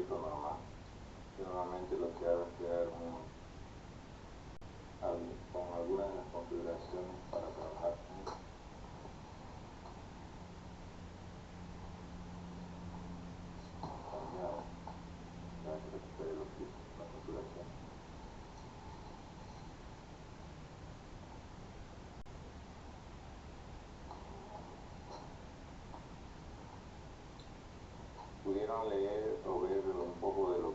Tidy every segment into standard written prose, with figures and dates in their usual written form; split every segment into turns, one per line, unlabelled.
teórico normal. Yo normalmente lo que hago es crear con algunas de las configuraciones para trabajar con esto. Cambiado para que recupere los clics, la configuración. Pudieron leer o ver un poco del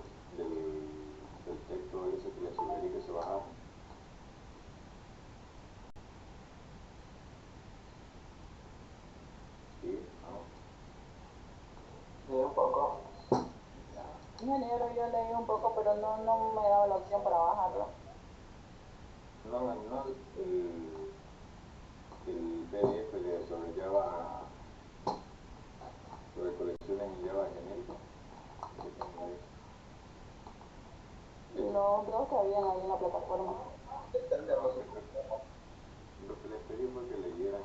texto ese que les sugerí que se bajara. Sí, ¿no?
Leí un poco. Ingeniero, yo leí un poco, pero no me daba la opción para bajarlo.
No, el PDF sobre Java, sobre colecciones en Java genérico.
No, creo que habían ahí en la plataforma.
Lo que les pedí fue que leyeran.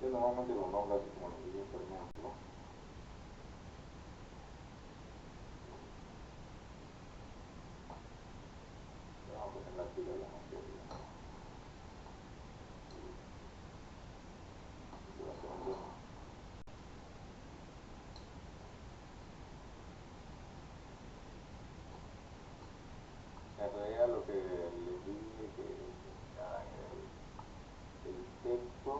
Yo normalmente lo nombro así como les dije, por ejemplo. Vamos a poner la pila de la gente. En realidad lo que les dije que miraran el texto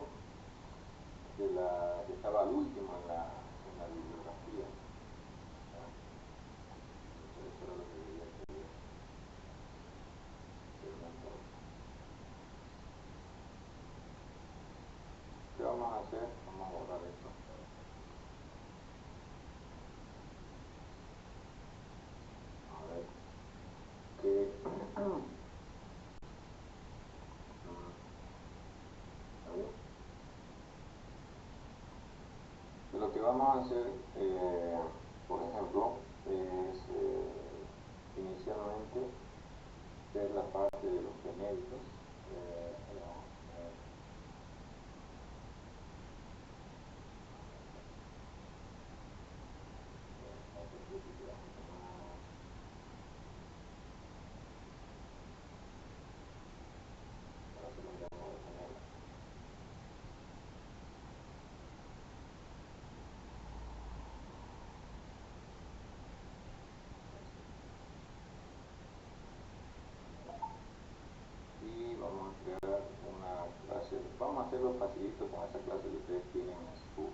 que estaba al último en la bibliografía. Eso era lo que quería que vean. Pero no importa. ¿Qué vamos a hacer? Vamos a borrar esto. A ver. Lo que vamos a hacer, por ejemplo, es inicialmente ver la parte de los genéricos. Vamos a poner para hacer un demo de genérico. Y vamos a crear una clase, vamos a hacerlo facilito con esa clase que ustedes tienen en su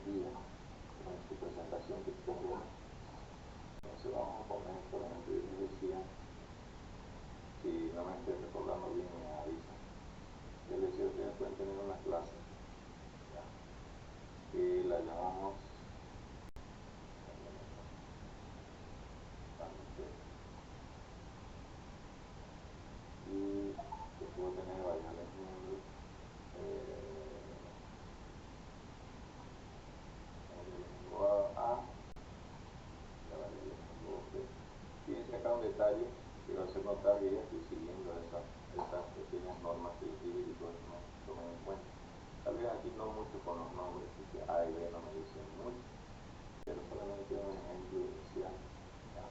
guía, en su presentación que tengan. Entonces vamos a poner, por ejemplo, yo les decía, si no me estoy recordando bien me avisan. Yo les decía, ustedes pueden tener una clase, ¿ya? Que la llamamos y que puedo tener variables miembros, variable miembro A, la variable miembro B. Fíjense acá un detalle, quiero hacer notar que ya estoy siguiendo esas pequeñas normas que les dije que tomen en cuenta. Tal vez aquí no mucho con los nombres, porque A y B no me dicen mucho, pero solamente un ejemplo inicial. ¿Ya?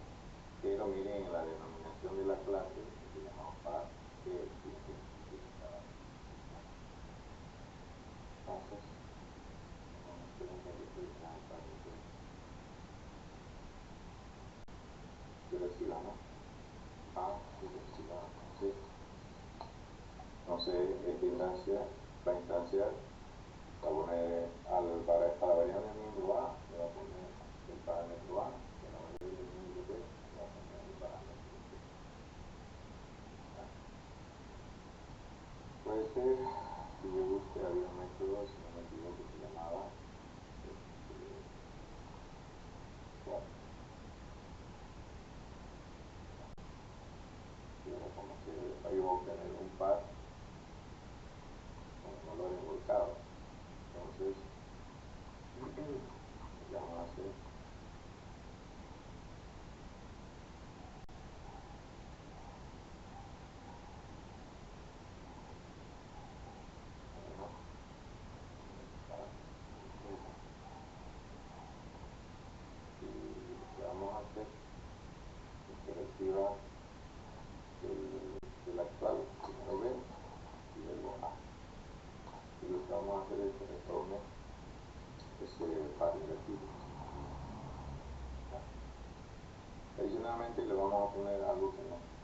Pero miren en la denominación de la clase, que se llama par, que entonces, esperen que aquí estoy creando par de recursiva, ¿no? A recursiva, entonces esta instancia, la instancia va a poner a la variable miembro A, le va a poner el parámetro A, y a la variable miembro B, le va a poner el parámetro B. ¿Ya? Puede ser que yo busque, había un método, si no me equivoco, que se llamaba swap. Y era como que iba a obtener un par con valores volcados. Entonces, lo que vamos a hacer ese par invertido. Adicionalmente le vamos a poner algo que no.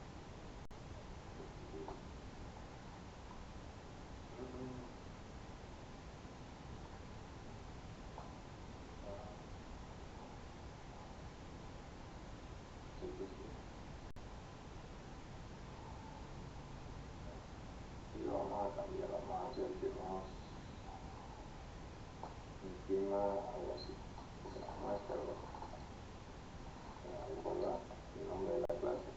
Y lo vamos a cambiar, vamos a hacer que nos imprima algo así, que se nos muestre algo así. Guardar el nombre de la clase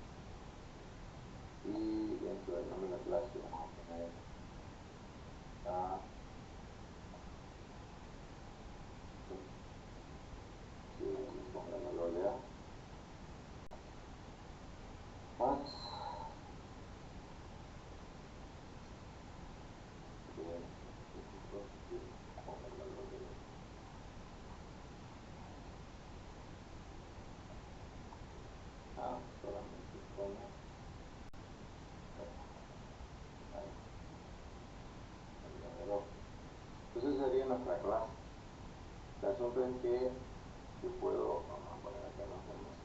y dentro del nombre de la clase vamos a poner que le ponga el valor de A más ponga el valor de A solamente como ahí, el número. Entonces sería nuestra clase. El asunto es que yo puedo, vamos a poner acá los temas.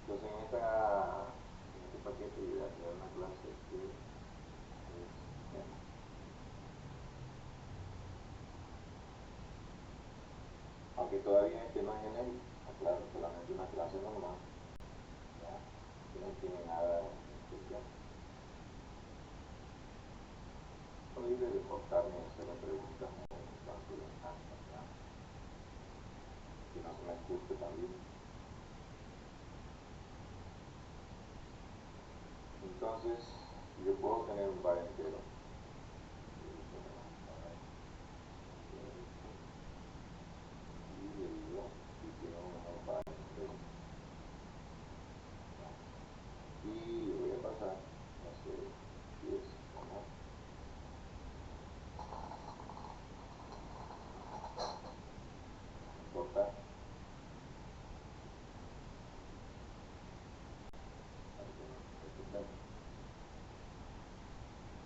Entonces en este paquete yo voy a crear una clase que es tema. Aunque todavía este no es genérico, claro, solamente una clase normal, ¿ya? Que no tiene nada especial. Soy libre de cortarme y hacerme preguntas en cuanto a la que no se me escuche también. Entonces, yo puedo tener un par entero. Y le digo, si quiero un menor par entero. Y le voy a pasar, no sé, 10 como cortar.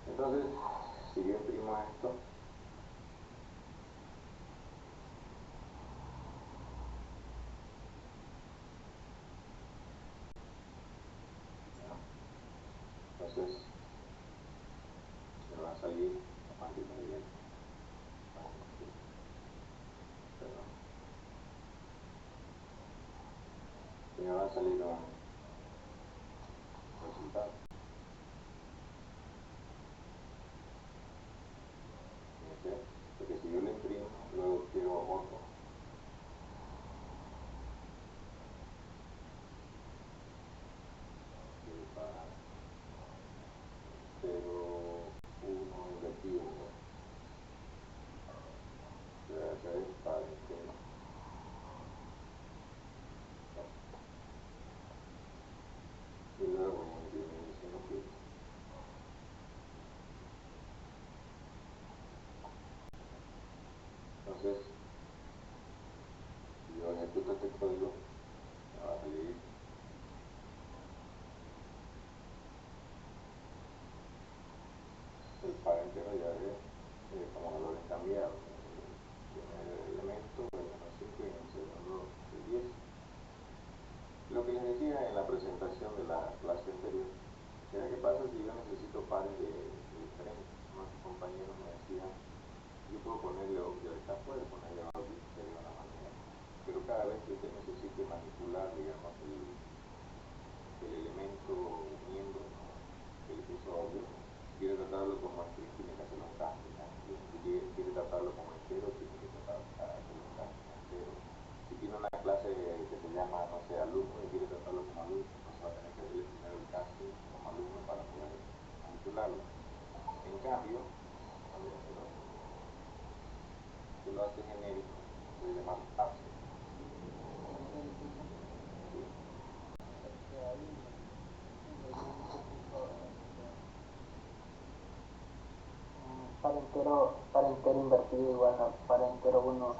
Entonces, si yo imprimo esto, entonces me va a salir la página directa. Perdón. Y me va a salir un resultado. ¿Okay? Porque si yo lo imprimo, luego quiero otro. Para 0, 1 invertido. Lo que voy a hacer es para entero. Y luego voy a imprimir diciendo que entonces, si yo ejecuto este código, me va a salir el par entero ya ve como valores cambiados. El primer elemento, el menos 5 y en el segundo el 10. Lo que les decía en la presentación de la clase anterior, era qué pasa si yo necesito pares de diferentes. Nuestros compañeros me decían, yo puedo ponerle object acá, puede ponerle object, sería una manera. Pero cada vez que usted necesite manipular, digamos, el elemento miembro, ¿no?, que le puso object, si quiere tratarlo como string, tiene que hacerlo un casting a string. Si quiere tratarlo como entero, tiene que hacerlo un casting a entero. Si tiene una clase que se llama, no sé, alumno y quiere tratarlo como alumno, entonces va a tener que hacerle primero el casting como alumno para poder manipularlo. En cambio, si lo hace genérico, puede llamarlo abstract. ¿Sí?
Porque ahí no se puso par entero invertido igual a par entero 1.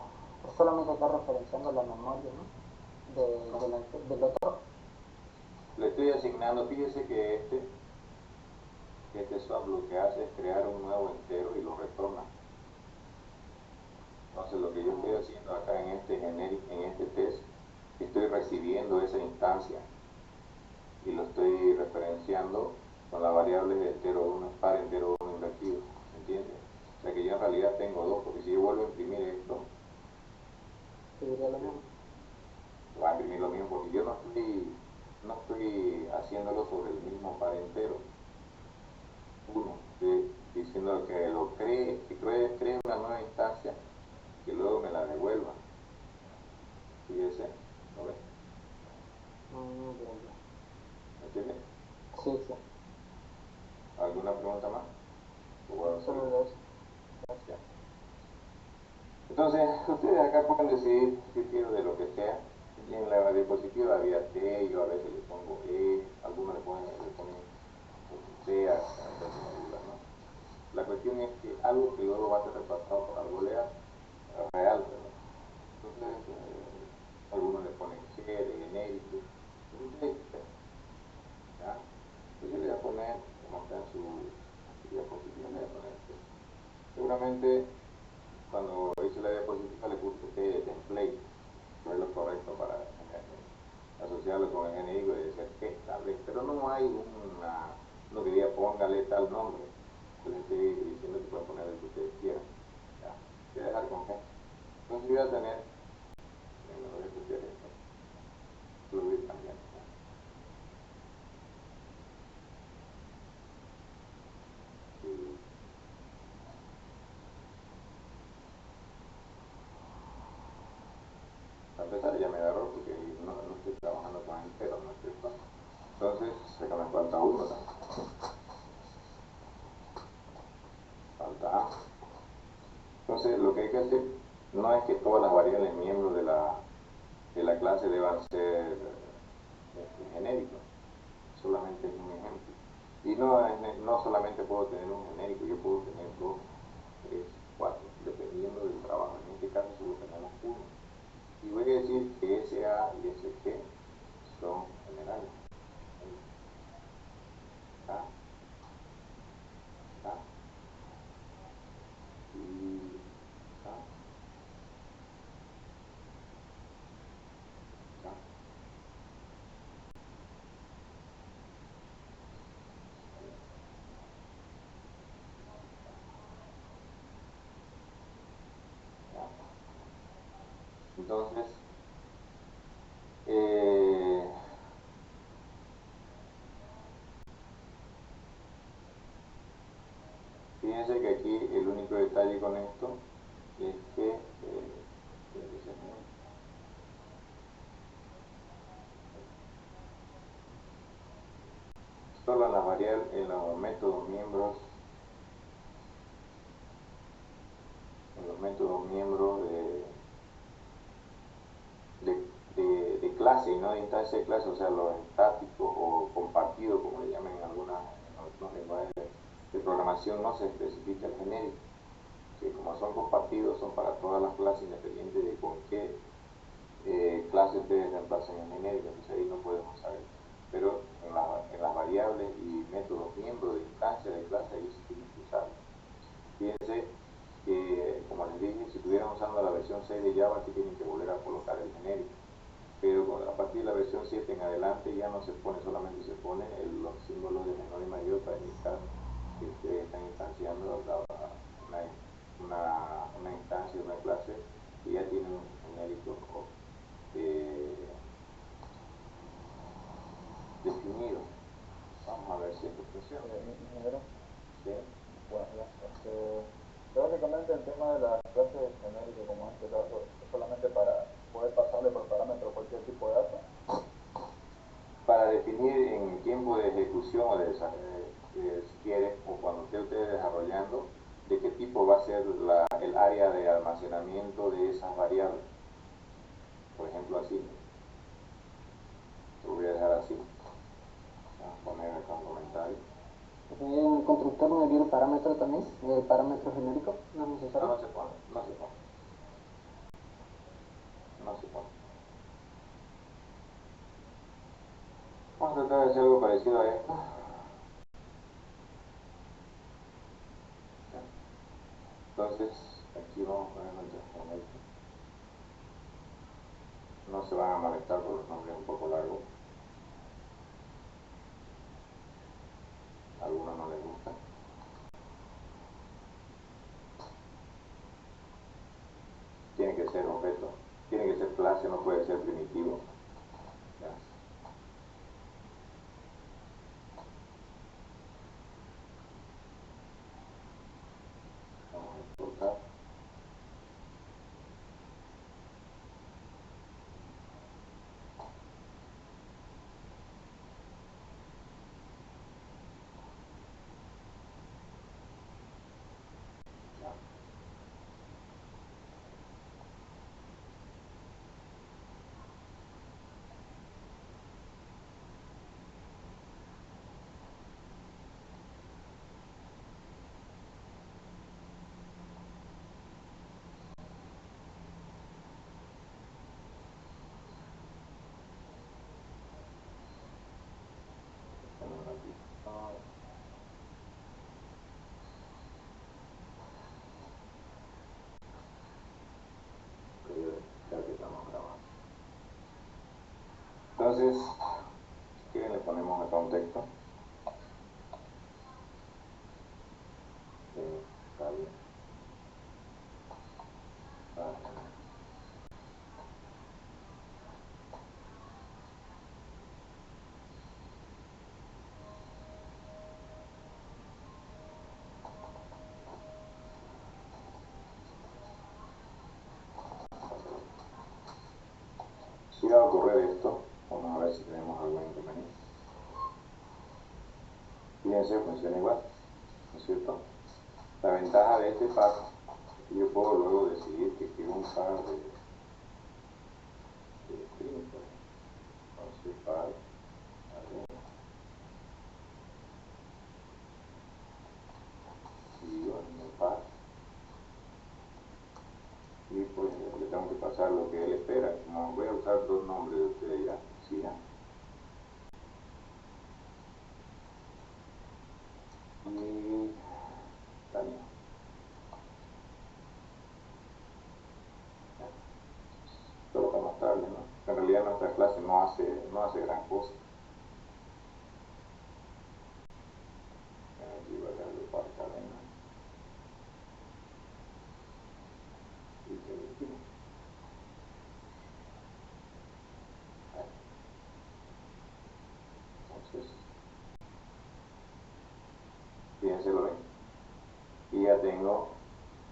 Es solamente está referenciando la memoria, ¿no? del otro.
Le estoy asignando, fíjese que este swap lo que hace es crear un nuevo entero y lo retorna. Entonces lo que yo estoy haciendo acá en este test, estoy recibiendo esa instancia y lo estoy referenciando con las variables de entero 1, par entero 1 invertido, ¿entiendes? O sea que yo en realidad tengo dos, porque si yo vuelvo a imprimir esto,
Seguiría lo mismo.
va a imprimir lo mismo, porque yo no estoy haciéndolo sobre el mismo par entero. Uno, estoy diciendo que lo cree una nueva instancia, que luego me la devuelva. Fíjese, ¿lo ves? ¿Me entiendes?
Sí, sí.
¿Alguna pregunta más?
Solo eso.
Ya. Entonces, ustedes acá pueden decidir qué quiero de lo que sea. Y en la diapositiva había T, yo a veces le pongo E, algunos le ponen C, ¿no? La cuestión es que algo que luego va a ser reemplazado por algo real, ¿verdad? Entonces, algunos le ponen G de genérico. ¿Ya? Pues yo le voy a poner, como está en su diapositiva, le voy a poner T. Seguramente cuando hice la diapositiva le puse T de template, que es lo correcto para asociarlo con el genérico y decir T, tal vez, pero no hay no que diga póngale tal nombre. Les estoy diciendo que pueden poner el que ustedes quieran. ¿Ya? Voy a dejar con G. Entonces voy a tener, me voy a copiar esto, lo voy a cambiar. Para empezar ya me agarró porque no estoy trabajando con entero, ¿no es cierto? Entonces, acá me falta uno también. Falta A. Entonces, lo que hay que hacer no es que todas las variables miembros de la clase deban ser genéricos, solamente es un ejemplo. Y no solamente puedo tener un genérico, yo puedo tener 2, 3, 4, dependiendo del trabajo. En este caso solo tenemos uno. Y voy a decir que SA y SG son generales. A, A, y A, A. Entonces, fíjense que aquí el único detalle con esto es que solo en las variables, en los métodos miembros de clase y no de instancia de clase, o sea, los estáticos o compartidos, como le llaman en algunos lenguajes de programación, no se especifica el genérico, que como son compartidos son para todas las clases independientes de con qué clase ustedes reemplacen el genérico, entonces ahí no podemos saber. Pero en las variables y métodos miembros de instancia de clase, ahí sí tienen que usarlo. Fíjense que, como les dije, si estuvieran usando la versión 6 de Java, aquí tienen que volver a colocar el genérico. Pero a partir de la versión 7 en adelante ya no se pone, solamente se pone los símbolos de menor y mayor para indicar que ustedes están instanciando una instancia, una clase que ya tiene un genérico definido. Vamos a ver si esto funciona. ¿Sí?
Bueno, básicamente el tema de las clases genéricas, como en este caso, es solamente para poder pasarle por parámetro cualquier tipo de dato.
Para definir en tiempo de ejecución o si quiere, o cuando esté usted desarrollando, de qué tipo va a ser el área de almacenamiento de esas variables. Por ejemplo, así. Lo voy a dejar así. Vamos a poner acá un comentario.
¿En el constructor me dio el parámetro también? ¿El parámetro genérico? ¿No es necesario?
No, no se pone. No se pone. Vamos a tratar de hacer algo parecido a esto. Entonces, aquí vamos a poner nuestro transformator. No se van a molestar por los nombres un poco largos. A algunos no les gusta. Tiene que ser objeto, tiene que ser clase, no puede ser primitivo. ¿Ya? Vamos a exportar. Ya. Tenemos aquí. Ya que estamos grabando. Entonces, si quieren le ponemos acá un texto. Está bien. Si va a ocurrir esto, vamos a ver si tenemos algún inconveniente. Fíjense, funciona igual, ¿no es cierto? La ventaja de este par es que yo puedo luego decidir que quiero un par de string, por ejemplo. Entonces, par, ¿vale? Y digo en el par. Y pues le tengo que pasar lo que él espera. Como voy a usar dos nombres, usted dirá, sí, ¿no? Y Tania. Solo para mostrarle, ¿no? En realidad nuestra clase no hace gran cosa. Aquí voy a darle par cadena. Y permitimos. Entonces, fíjense, lo ven. Y ya tengo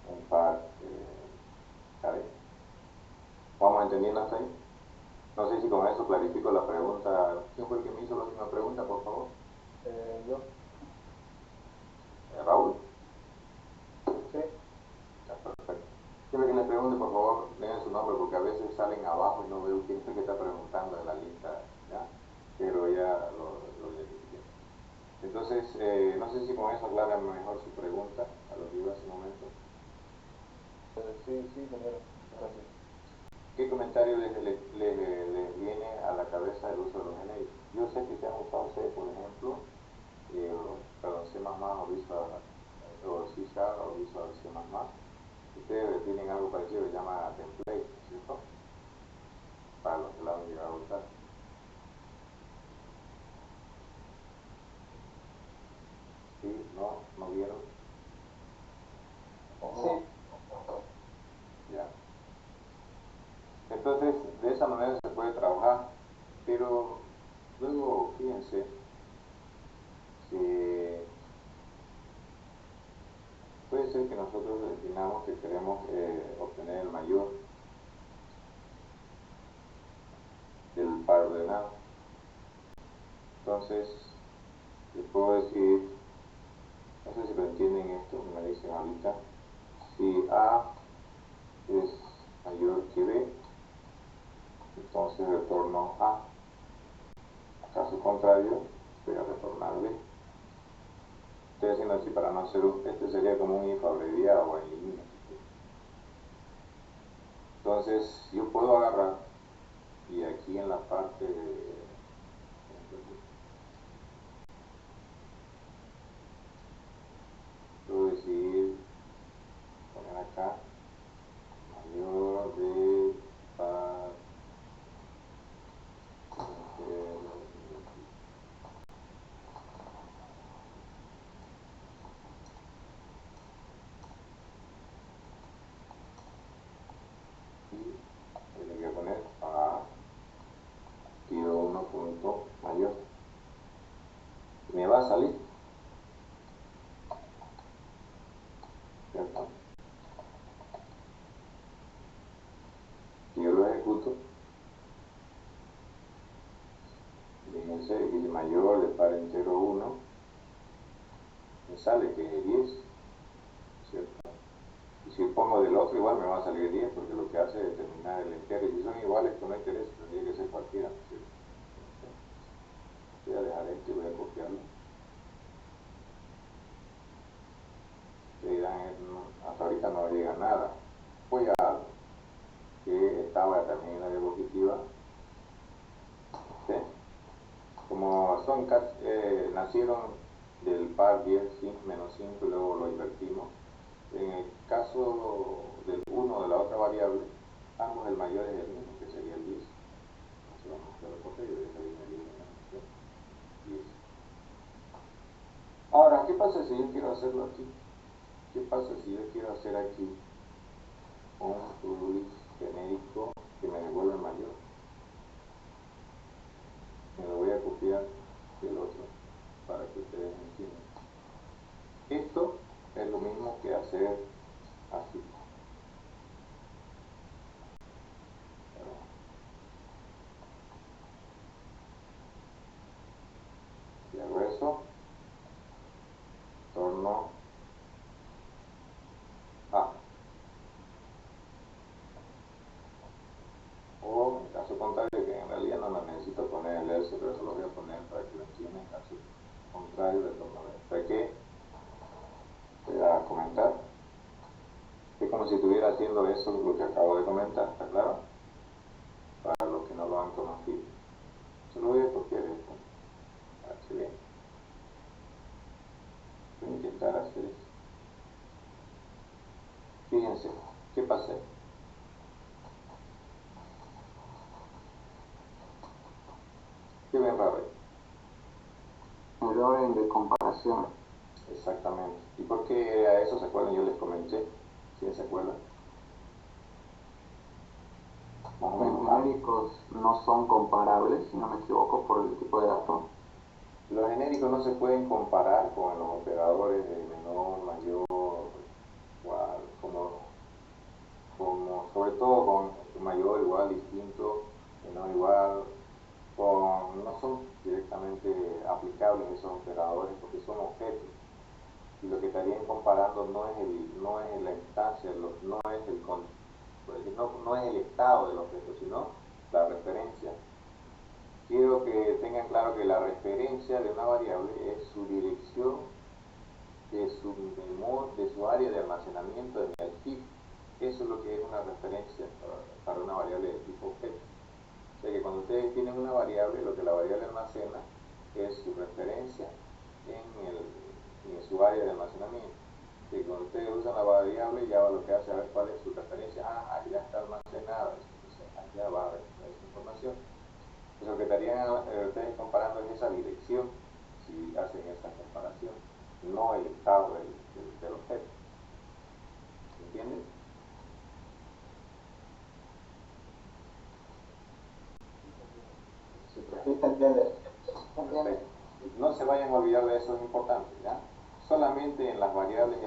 un par cadena. ¿Vamos entendiendo hasta ahí? No sé si con eso clarifico la pregunta. ¿Quién fue el que me hizo la última pregunta, por favor?
Yo.
Raúl.
Sí.
Ya, perfecto. Quiero que les pregunte, por favor, lean su nombre, porque a veces salen abajo y no veo quién es el que está preguntando en la lista, ¿ya? Pero ya lo identifiqué. Entonces, no sé si con eso aclara mejor su pregunta a lo que iba hace un momento.
Sí, compañero. Gracias.
¿Qué comentario les viene a la cabeza del uso de los genéricos? Yo sé que ustedes han usado C, por ejemplo, perdón, C++ o Visual, o C# o Visual C++. Ustedes tienen algo parecido que se llama template, ¿cierto? Para los que la han llegado a usar. ¿Sí? ¿No? ¿No vieron?
Sí.
Ya. Entonces, de esa manera se puede trabajar, pero luego, fíjense que puede ser que nosotros definamos que queremos obtener el mayor del par ordenado. Entonces, les puedo decir, no sé si lo entienden esto, me dicen ahorita, si A es mayor que B, entonces retorno A. Caso contrario, voy a retornar B. Estoy haciendo así para no hacer este sería como un if abreviado o en línea. Entonces, yo puedo agarrar y aquí en la parte de a salir, ¿cierto? Si yo lo ejecuto, fíjense, el mayor le par entero 1, me sale que es 10, ¿cierto? Y si pongo del otro, igual me va a salir 10, porque lo que hace es determinar el entero. Y si son iguales, pues no interesa, tendría que ser cualquiera, ¿cierto? Voy a dejar esto y voy a copiarlo. Hasta ahorita no llega nada. Voy a que estaba también en la diapositiva. ¿Sí? Como son nacieron del par 10, menos 5 y luego lo invertimos. En el caso del 1 de la otra variable, ambos el mayor es el mismo, que sería el 10. Entonces vamos a hacer la copia y voy a salir el 10. Ahora, ¿qué pasa si yo quiero hacerlo aquí? ¿Qué pasa si yo quiero hacer aquí un to-do-list genérico que me devuelve mayor? Me lo voy a copiar del otro para que ustedes entiendan. Esto es lo mismo que hacer así. Si hago eso, torno a. O en caso contrario, que en realidad no me necesito poner el else, pero eso lo voy a poner para que lo entiendan. En caso contrario, de torno a. ¿Para qué? Voy a comentar. Es como si estuviera haciendo eso, lo que acabo de comentar, ¿está claro? Para los que no lo han conocido. Yo lo voy a copiar esto, para que vean. Voy a intentar hacer eso. Fíjense, ¿qué pasé? ¿Qué ven raro ahí?
Error de comparación.
Exactamente. ¿Y por qué a eso se acuerdan? Yo les comenté. ¿Quién se acuerda?
Los genéricos no son comparables, si no me equivoco, por el tipo de dato.
Los genéricos no se pueden comparar con los operadores de menor, mayor, igual, como sobre todo con mayor, igual, distinto, menor, igual, no son directamente aplicables esos operadores porque son objetos. Y lo que estarían comparando no es la instancia, no es el estado del objeto, sino la referencia. Quiero que tengan claro que la referencia de una variable es su dirección de su área de almacenamiento en el heap. Eso es lo que es una referencia para una variable de tipo objeto. O sea que cuando ustedes tienen una variable, lo que la variable almacena es su referencia en su área de almacenamiento. Y cuando ustedes usan la variable, ya lo que hace, a ver cuál es su referencia. Allá está almacenada. Entonces, allá va a recoger esa información. Entonces, lo que estarían ustedes comparando es esa dirección, si hacen esa comparación, no el estado del objeto. ¿Entienden?
Sí, se entiende.
Perfecto. No se vayan a olvidar de eso, es importante, ¿ya? Solamente en las variables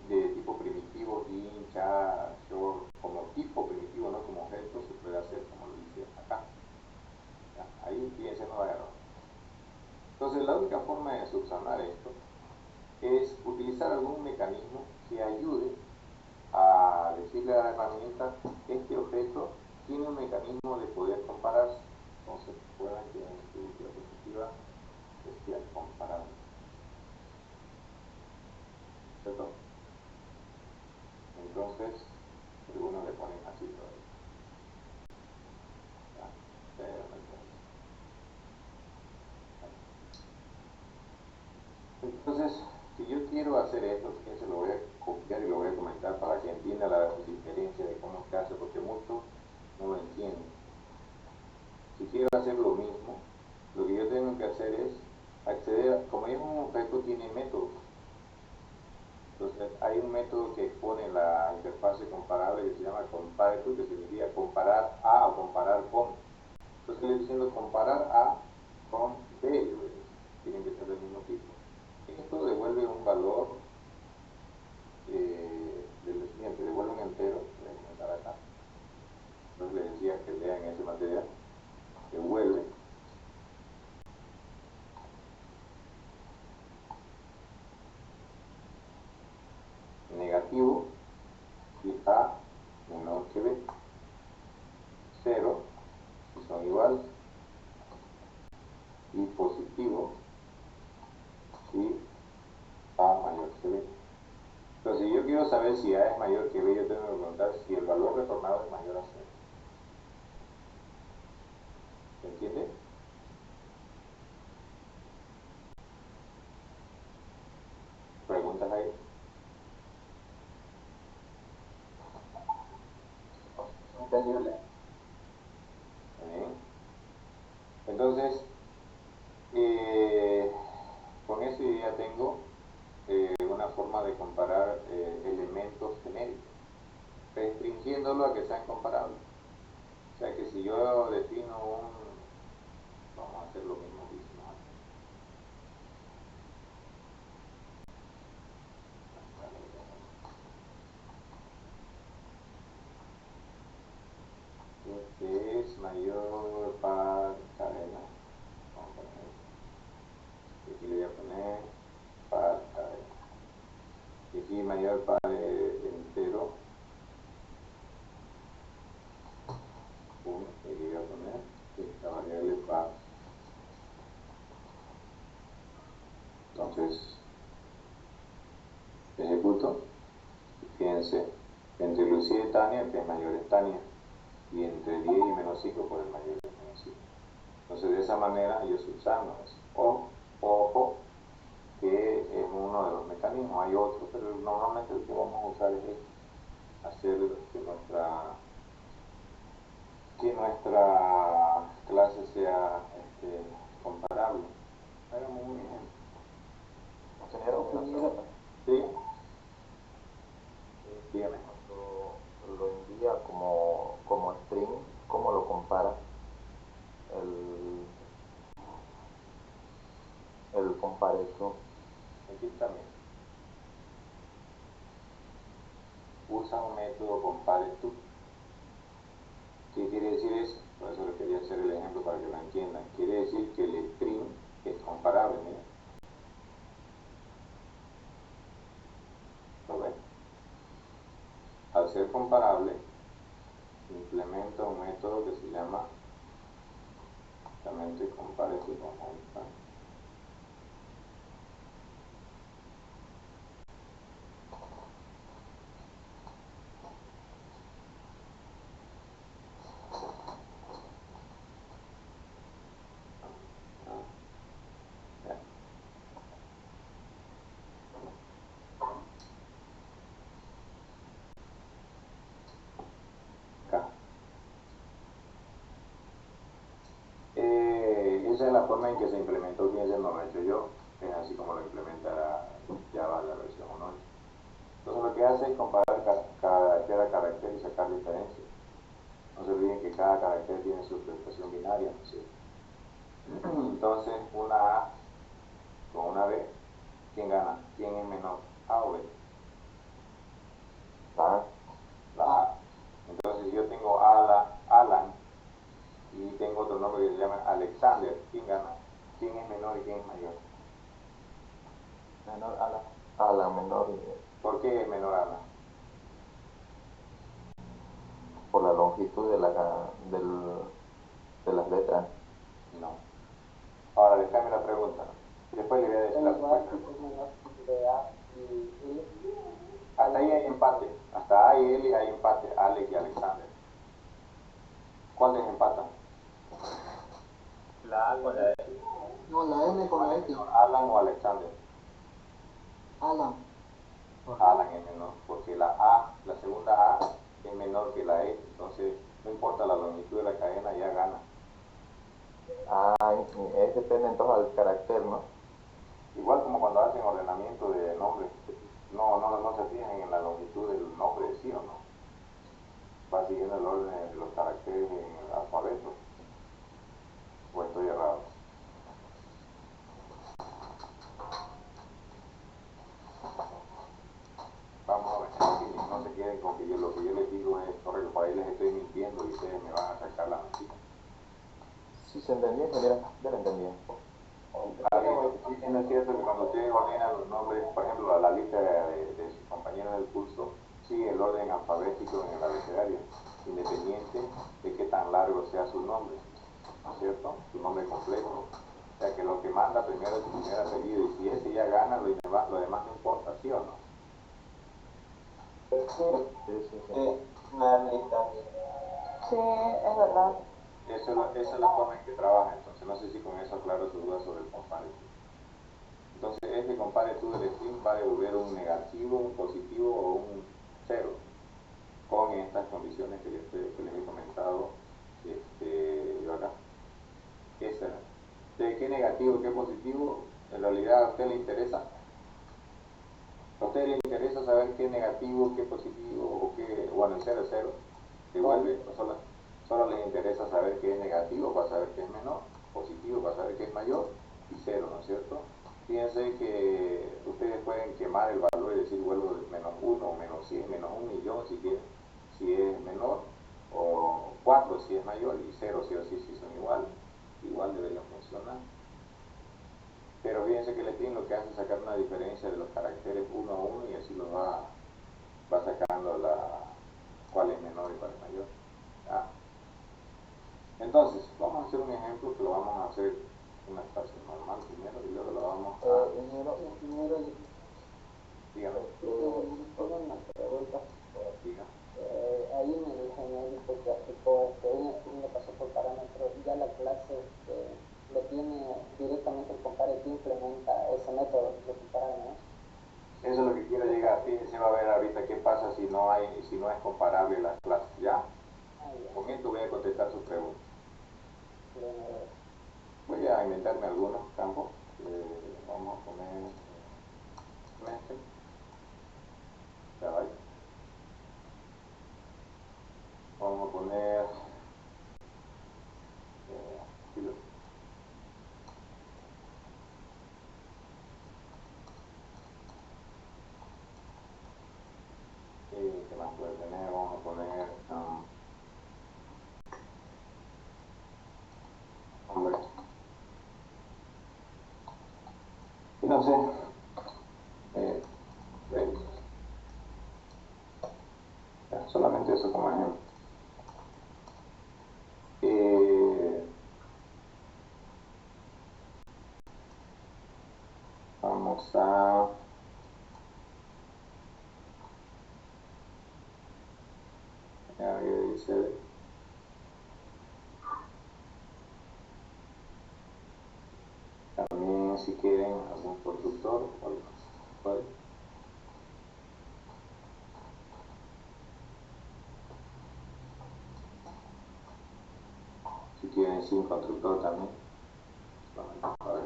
de tipo primitivo, int, char, short, como tipo primitivo, no como objeto, se puede hacer como lo dice acá. ¿Ya? Ahí fíjense, no hay error. Entonces, la única forma de subsanar esto es utilizar algún mecanismo que ayude a decirle a la herramienta, este objeto tiene un mecanismo de poder compararse. Entonces, recuerden que en su diapositiva decía comparar. ¿Cierto? Entonces, algunos le ponen así todavía. ¿Ya? Pero no importa. Entonces, si yo quiero hacer esto, fíjense, lo voy a copiar y lo voy a comentar para que entienda la diferencia de cómo se hace, porque muchos no lo entienden. Si quiero hacer lo mismo, lo que yo tengo que hacer es acceder, como es un objeto, tiene métodos. Entonces, hay un método que expone la interfase comparable que se llama compare to, que significa comparar a o comparar con. Entonces, le estoy diciendo comparar a con B, tienen que ser del mismo tipo. Esto devuelve un valor de lo siguiente, devuelve un entero, voy a comenzar acá. Entonces les decía que lean ese material, devuelve negativo y A menor que B, 0 si son iguales, y positivo si A mayor que B. Entonces, si yo quiero saber si A es mayor que B, yo tengo que preguntar si el valor retornado es mayor a 0. ¿Se entiende? ¿Preguntas ahí?
Entendible.
Bien. Entonces, con eso yo ya tengo una forma de comparar elementos genéricos, restringiéndolo a que sean comparables. O sea que si yo defino vamos a hacer lo mismo que hicimos antes. Este es mayor par cadena. Vamos a poner eso. Y aquí le voy a poner par cadena. Y aquí mayor par entero. Y aquí voy a poner esta variable par. Entonces, ejecuto. Fíjense, entre Lucía y Tania, el que es mayor es Tania, y entre 10 y menos 5 por el mayor es menos 5. Entonces, de esa manera yo subsano eso. Ojo, que es uno de los mecanismos. Hay otros, pero normalmente el que vamos a usar es este. Hacer que nuestra clase sea comparable. Hagamos un ejemplo.
Ingeniero,
¿Sí? Dígame.
Cuando lo envía como string, ¿cómo lo compara? El comparison.
Aquí también. Usa un método compareTo. ¿Qué quiere decir eso? Por eso les quería hacer el ejemplo para que lo entiendan. Quiere decir que el string es comparable, ¿mira? ¿Lo ven? Al ser comparable, implementa un método que se llama justamente comparative. Vamos a buscar. Acá. Esa es la forma en que se implementó, fíjense, no lo he hecho yo, es así como lo implementa Java la versión 1.8. Entonces lo que hace es comparar carácter a carácter y sacar diferencias. No se olviden que cada carácter tiene su expresión binaria, ¿no es cierto? Entonces, una A con una B, ¿quién gana? ¿Quién es menor? ¿A o B? La A. Entonces, yo tengo Alan, y tengo otro nombre que se llama Alexander. ¿Quién gana? ¿Quién es menor y quién es mayor?
menor a la.
Alan menor
¿Por qué es menor Alan?
por la longitud de las letras.
No. Ahora, les cambio la pregunta. Después le voy a decir la respuesta.
De A y L.
Hasta ahí hay empate. Hasta A y L hay empate. Alex y Alexander. ¿Cuál desempata?
La A con la L.
No, la L con la X.
Alan o Alexander.
Alan.
Alan es menor, porque la segunda A es menor que la E, entonces no importa la longitud de la cadena, ya gana.
Depende entonces del carácter, ¿no?
Igual como cuando hacen ordenamiento de nombres, no se fijan en la longitud del nombre, sí o no. Va siguiendo el orden de los caracteres en el alfabeto. ¿O estoy errado?
Sí, se entendía, yo lo entendía.
Sí, no es cierto que cuando ustedes ordenan los nombres, por ejemplo, a la lista de sus compañeros del curso, sigue el orden alfabético en el abecedario, independiente de qué tan largo sea su nombre, ¿no es cierto? Su nombre completo. O sea que lo que manda primero es su primer apellido, y si ese ya gana, lo demás no importa, ¿sí o no?
Sí.
Una lista. Sí, es verdad.
Esa es la forma en que trabaja, entonces no sé si con eso aclaro su duda sobre el compare tú. Entonces este compare tú del string va a devolver un negativo, un positivo o un cero con estas condiciones que les he comentado yo acá. Esa. ¿De qué negativo, qué positivo? En realidad a usted le interesa. A usted le interesa saber qué negativo, qué positivo o qué, bueno, el 0 es 0. Devuelve, solo les interesa saber qué es negativo para saber qué es menor, positivo para saber qué es mayor y 0, ¿no es cierto? Fíjense que ustedes pueden quemar el valor y decir vuelvo de menos 1, menos 100, menos 1.000.000 si quieren, si es menor, o 4 si es mayor y 0 sí o sí si son igual deberían funcionar. Pero fíjense que el string lo que hace es sacar una diferencia de los caracteres uno a uno y así los va sacando cuál es menor y cuál es mayor. Entonces, vamos a hacer un ejemplo que lo vamos a hacer una clase normal primero y luego lo vamos a...
Ingeniero,
Dígame.
tengo una pregunta.
Diga.
Ahí en el genérico que aplicó un le pasó por parámetro, ya la clase lo tiene directamente el compare que implementa ese método de comparar, ¿no?
Eso es lo que quiero llegar. Fíjense, va a ver ahorita qué pasa si no es comparable las clases, ¿ya? Con esto voy a contestar su pregunta. Voy a inventarme algunos campos. Vamos a poner semestre. Ya va. Vamos a poner estilo. ¿Qué más puede tener? Vamos a poner hombre. Y no sé. Solamente eso como ejemplo. Vamos a dice también si quieren algún constructor o algo puede. Si quieren sin constructor también. A ver.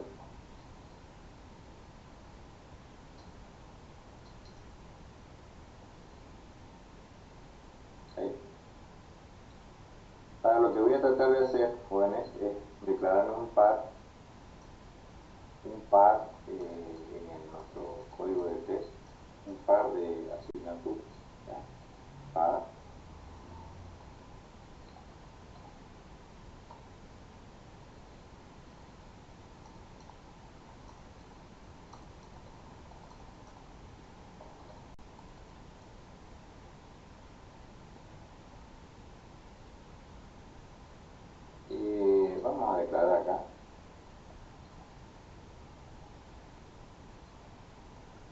Ahí. Ahora lo que voy a tratar de hacer, jóvenes, es declarar un par en nuestro código de test, un par de asignaturas. ¿Ya? Par. Vamos a declarar acá.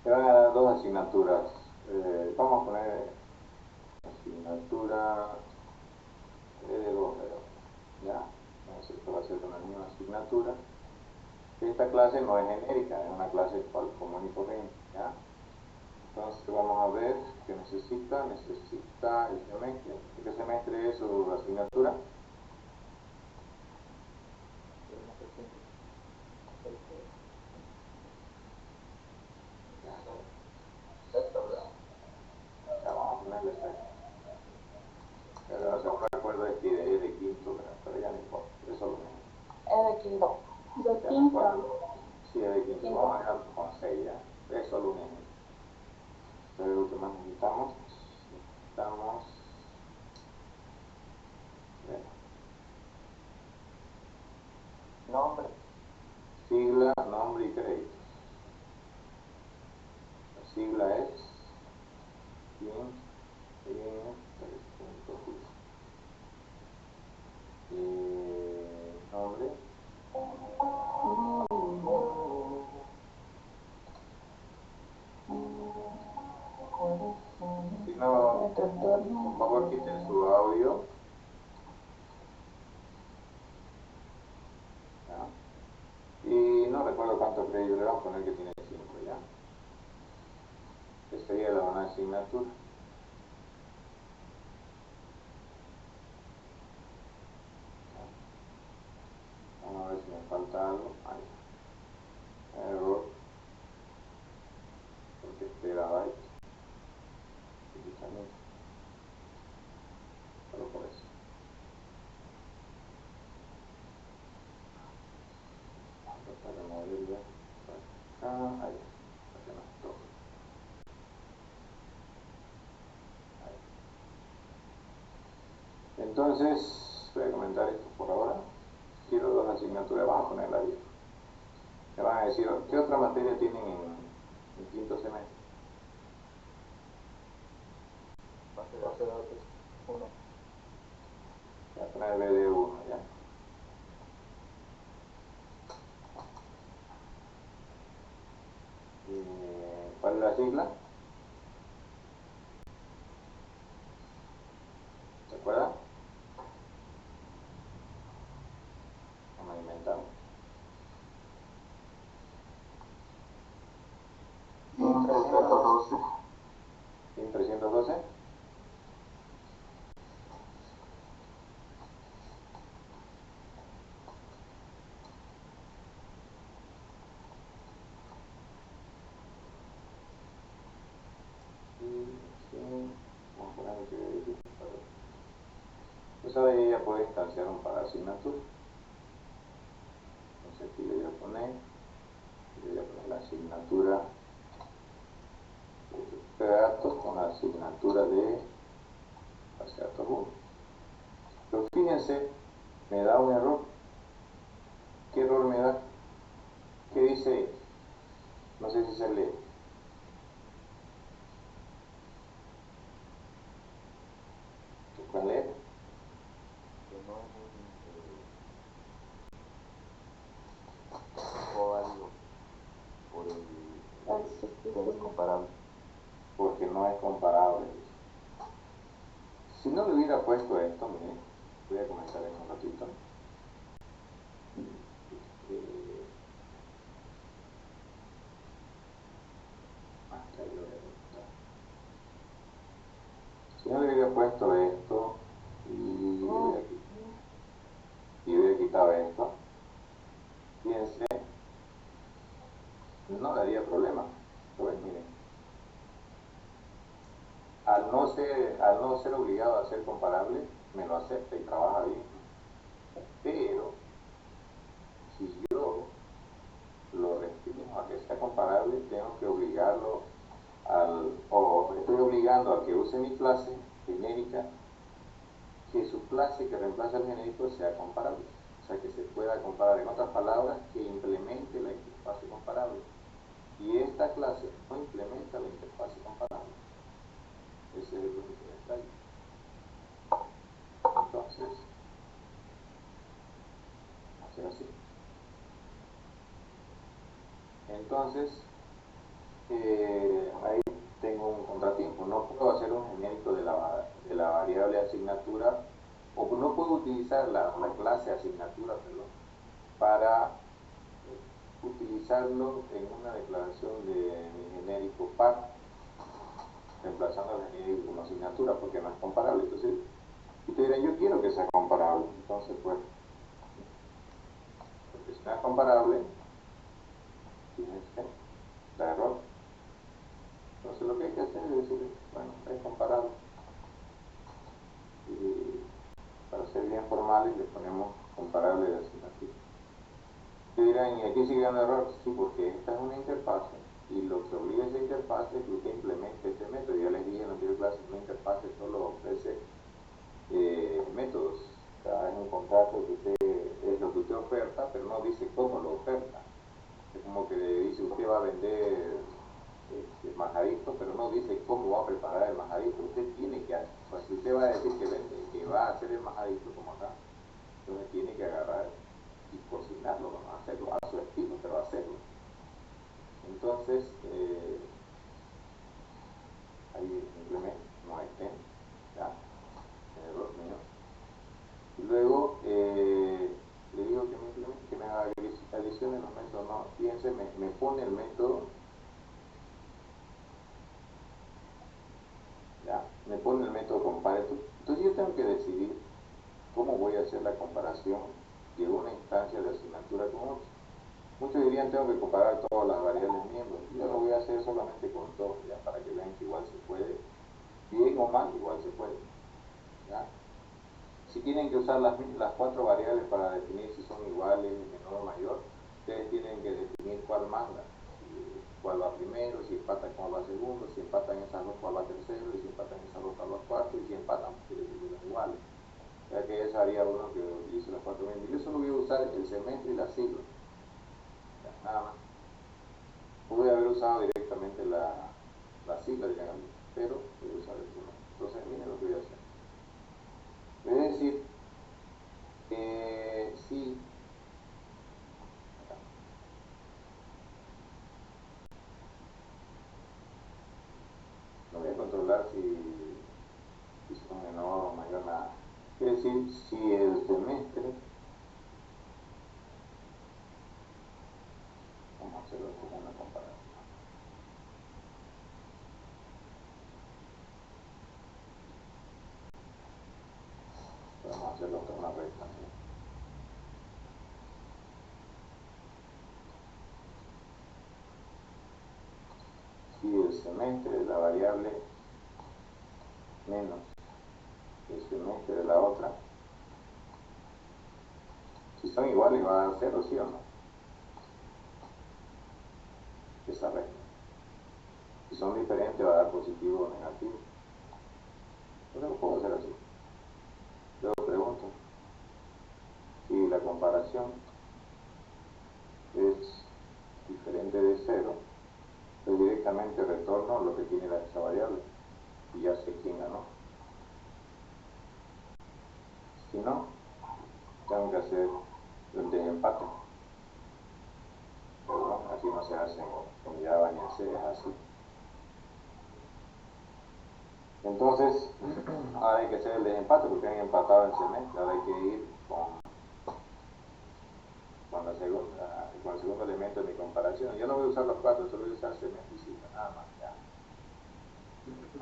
Se van a dar dos asignaturas. Vamos a poner asignatura de 2, ¿ya? Entonces esto va a ser una misma asignatura. Esta clase no es genérica, es una clase común y corriente, ¿ya? Entonces vamos a ver qué necesita el semestre. ¿Qué semestre es su asignatura? Ya vamos a ponerle sexto. Pero no se recuerdo es de quinto, pero ya no importa, eso lo mismo.
Es de quinto.
De quinto.
Sí, es de quinto. Vamos a dejarlo con 6, ¿ya? Es solo un ejemplo. Luego, ¿qué más necesitamos?
otro turno.
Por favor, quiten su audio. ¿Ya? Y no recuerdo cuánto crédito le vamos a poner, que tiene 5, ¿ya? Que sería la una asignatura. Vamos a ver si me falta algo. Ahí. Error. Porque terabyte. Solo por eso. Vamos a tratar de moverle para acá. Ahí. Para que no estorbe. Ahí. Entonces, voy a comentar esto por ahora. Quiero 2 asignaturas. Vamos a ponerla ahí. Me van a decir, ¿qué otra materia tienen en quinto semestre?
Base de datos 1.
Voy a poner BD1, ¿ya? ¿Cuál es la sigla? ¿Se acuerdan? Vamos a inventar.
IN 312.
¿IN 312? Vamos a poner que pues ahora ya puede instanciar un par de asignaturas. Entonces aquí le voy a poner la asignatura de datos con la asignatura de base de datos 1. Pero fíjense, me da un error. ¿Qué error me da? ¿Qué dice? No sé si se lee. ¿Se puede leer?
Que no es un válido por el comparable.
Porque no es comparable. Si no le hubiera puesto esto, miren, voy a comentar esto un ratito. Hasta ahí lo voy a comentar. Si no le hubiera puesto esto y hubiera quitado esto, fíjense, no daría problema. Pues miren, al no ser obligado a ser comparable, me lo acepta y trabaja bien. Pero si yo lo restringo a que sea comparable, tengo que obligarlo o estoy obligando a que use mi clase genérica, que su clase que reemplaza al genérico sea comparable. O sea, que se pueda comparar. En otras palabras, que implemente la interfase comparable. Y esta clase no implementa la interfase comparable. Ese es el único detalle. Entonces, hacer así. Entonces, ahí tengo un contratiempo. No puedo hacer un genérico de la variable asignatura, o no puedo utilizar la clase asignatura, perdón, para utilizarlo en una declaración de mi genérico par, reemplazando al genérico como asignatura, porque no es comparable. Entonces, ustedes dirán, yo quiero que sea comparable. Entonces, pues, porque si no es comparable, fíjense, da error. Entonces, lo que hay que hacer es decir, bueno, es comparable. Y para ser bien formales, le ponemos comparable de asignatura. Ustedes dirán, ¿y aquí sigue dando error? Sí, porque esta es una interfase, y lo que obliga a esa interfase es que usted implemente este método. Ya les dije en la anterior clase, una interfase solo ofrece métodos. O sea, es un contrato que usted, es lo que usted oferta, pero no dice cómo lo oferta. Es como que le dice, usted va a vender majadito, pero no dice cómo va a preparar el majadito. Usted tiene que, pues si usted va a decir que vende, que va a hacer el majadito como acá, entonces tiene que agarrar y cocinarlo, ¿no? Hacerlo a su estilo, pero hacerlo. Entonces, ahí simplemente no estén. me pone el método compare. Entonces yo tengo que decidir cómo voy a hacer la comparación de una instancia de asignatura con otra. Muchos dirían tengo que comparar todas las variables miembros. Yo lo voy a hacer solamente con dos, ya, para que vean que igual se puede, bien o mal, igual se puede. ¿Ya? Si tienen que usar las 4 variables para definir si son iguales, menor o mayor, ustedes tienen que definir cuál manda, cuál va primero, si empatan cuál va segundo, si empatan esas dos cuál va tercero, y si empatan esas dos cuál va cuarto, y si empatan quiere decir que son iguales. Ya que esa haría uno que utilice las 4 miembros. Yo solo voy a usar el semestre y la sigla. Ya, nada más. Pude haber usado directamente la sigla, digamos, pero voy a usar el semestre. Entonces, miren lo que voy a hacer. Voy a decir si no voy a controlar si son menor o mayor nada. Es decir, si el semestre, vamos a hacerlo como una comparación. Vamos a hacerlo con una recta. Si el semestre de la variable menos el semestre de la otra, si son iguales va a dar 0, ¿sí o no? Esa recta. Si son diferentes va a dar positivo o negativo. Entonces lo puedo hacer así. Luego pregunto si la comparación es diferente de 0, pues directamente retorno lo que tiene esa variable y ya sé quién ganó. Si no, tengo que hacer el desempate. Pero bueno, así no se hace en Java ni en C, es así. Entonces, ahora hay que hacer el desempate porque han empatado el semestre. Ahora hay que ir con el segundo elemento de mi comparación. Yo no voy a usar los 4, solo voy a usar semestre y sigla, nada más. Ya.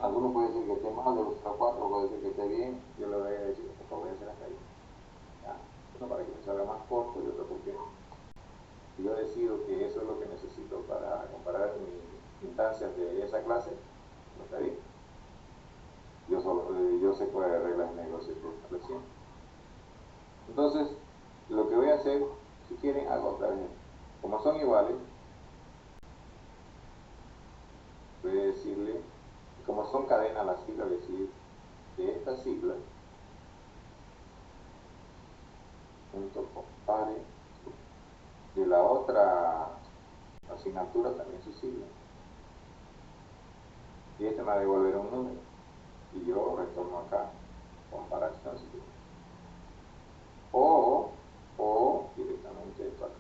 Algunos pueden decir que esté mal, de usar 4, puede decir que esté bien. Yo le voy a decir, lo voy a hacer hasta ahí. ¿Ya? Uno para que me salga más corto y otro porque yo decido que eso es lo que necesito para comparar mis instancias de esa clase. ¿No está bien? Yo sé cuáles reglas de negocio estoy estableciendo. Entonces, lo que voy a hacer, si quieren, hago otra vez. Como son iguales, voy a decirle, como son cadenas las siglas, voy a decir de esta sigla, punto compare, de la otra asignatura también su sigla. Y este me va a devolver un número. Y yo retorno acá, comparación, si quieren. O directamente esto acá.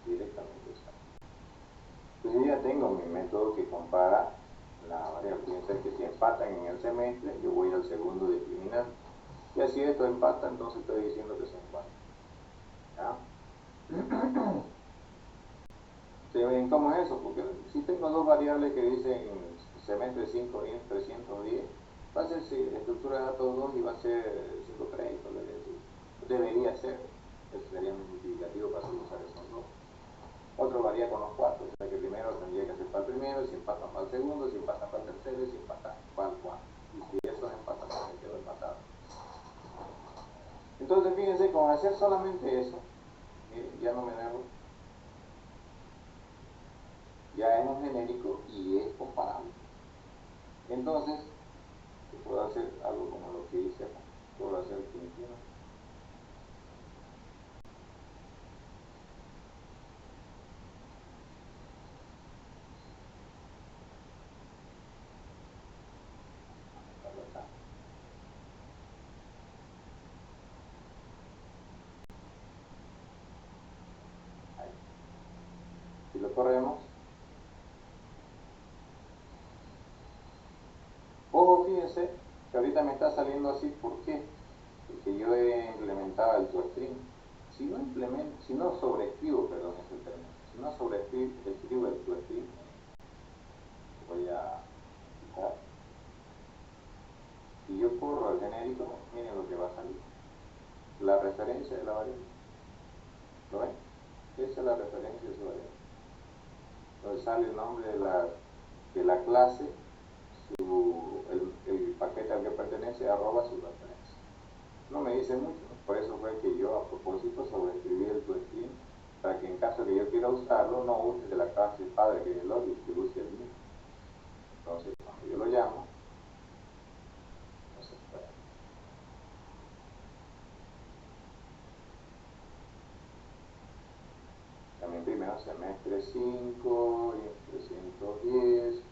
Directamente esto. Entonces yo ya tengo mi método que compara la variable. Fíjense que si empatan en el semestre, yo voy al segundo discriminante. Y así esto empata, entonces estoy diciendo que son iguales. ¿Ya? ¿Se ven cómo es eso? Porque si tengo dos variables que dicen semestre 5 y 310, va a ser estructura de datos 2 y va a ser 5 créditos, debería ser. Ese sería mi multiplicativo para usar esos dos. Otro varía con los 4, o sea que primero tendría que ser para el primero, si empatan para el segundo, si empatan para el tercero y si empatan para el cuarto. Y si esos empatan, pues quedó empatado. Entonces fíjense, con hacer solamente eso, miren, ya no me debo. Ya es un genérico y es comparable. Entonces, puedo hacer algo como lo que hice acá. Puedo hacer aquí encima. Acá. Ahí. Si lo corremos. Ojo, fíjense que ahorita me está saliendo así. ¿Por qué? Porque yo he implementado el toString. Si no sobreescribo, perdón, ese término. Si no escribo el string, voy a quitar. Si yo corro el genérico, miren lo que va a salir. La referencia de la variable. ¿Lo ven? Esa es la referencia de su variable. Entonces sale el nombre de la clase, el paquete al que pertenece, arroba su referencia. No me dice mucho, por eso fue que yo a propósito sobreescribí el toString para que en caso que yo quiera usarlo, no use de la clase padre que es el login, que use el mío. Entonces, cuando yo lo llamo, no se puede. También primero semestre 5, y 310,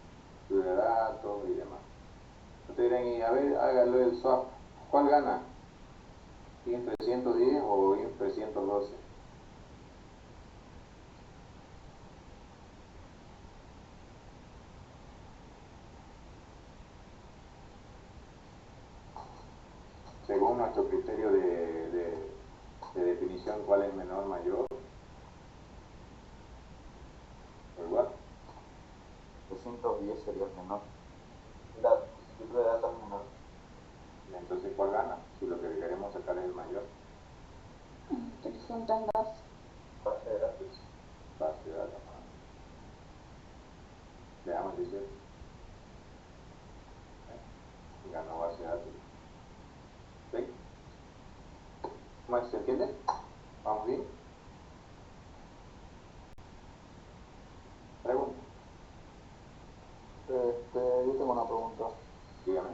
estudio de datos y demás. Ustedes dirán, y a ver, hágalo el swap. ¿Cuál gana? ¿INF 310 o INF 312? Según nuestro criterio de definición, ¿cuál es menor, mayor? ¿O igual?
310 sería el menor. Yo creo que datos menor.
Entonces, ¿cuál gana? Si lo que queremos sacar es el mayor.
302.
Base de datos.
Base de datos. Veamos, dice. Ganó base de datos. ¿Sí? ¿Se entiende? ¿Vamos bien? Pregunta.
Yo tengo una pregunta.
Dígame.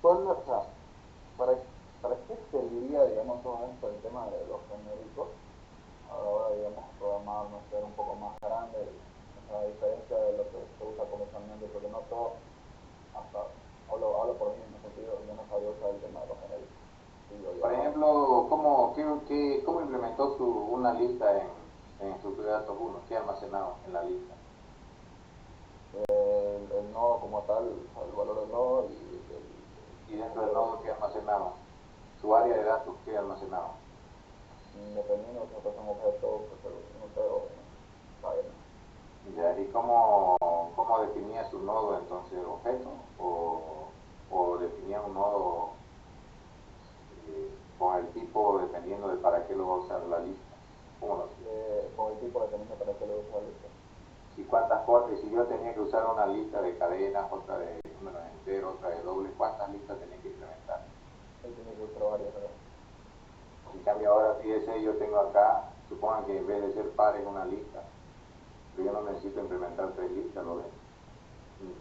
O sea, ¿para qué serviría, digamos, todo esto, el tema de los genéricos? Ahora, digamos, programar no ser un poco más grande, a diferencia de lo que se usa comercialmente, porque no todo, hasta hablo por mí en ese sentido, yo no sabía usar el tema de los genéricos.
Por ejemplo, ¿cómo implementó una lista en estructura de datos 1? ¿Qué almacenaba en la lista?
El nodo como tal, el valor del nodo
Y dentro del nodo, ¿qué almacenaba? Su área de datos, ¿qué almacenaba?
dependiendo si es un objeto, pues no sé, o cadena.
Ya, ¿y cómo definía su nodo entonces? ¿Objeto? ¿O definía un nodo con el tipo dependiendo de para qué lo va a usar la lista? ¿Cómo lo hacía?
Con el tipo dependiendo para qué lo usa la lista.
¿Y cuántas cortes? Si yo tenía que usar una lista de cadenas, otra de números enteros, otra de doble, ¿cuántas listas tenía que implementar?
Él tiene que usar varias, ¿verdad?
En cambio ahora fíjese, yo tengo acá, supongan que en vez de ser pares una lista, pero yo no necesito implementar 3 listas, ¿lo ven?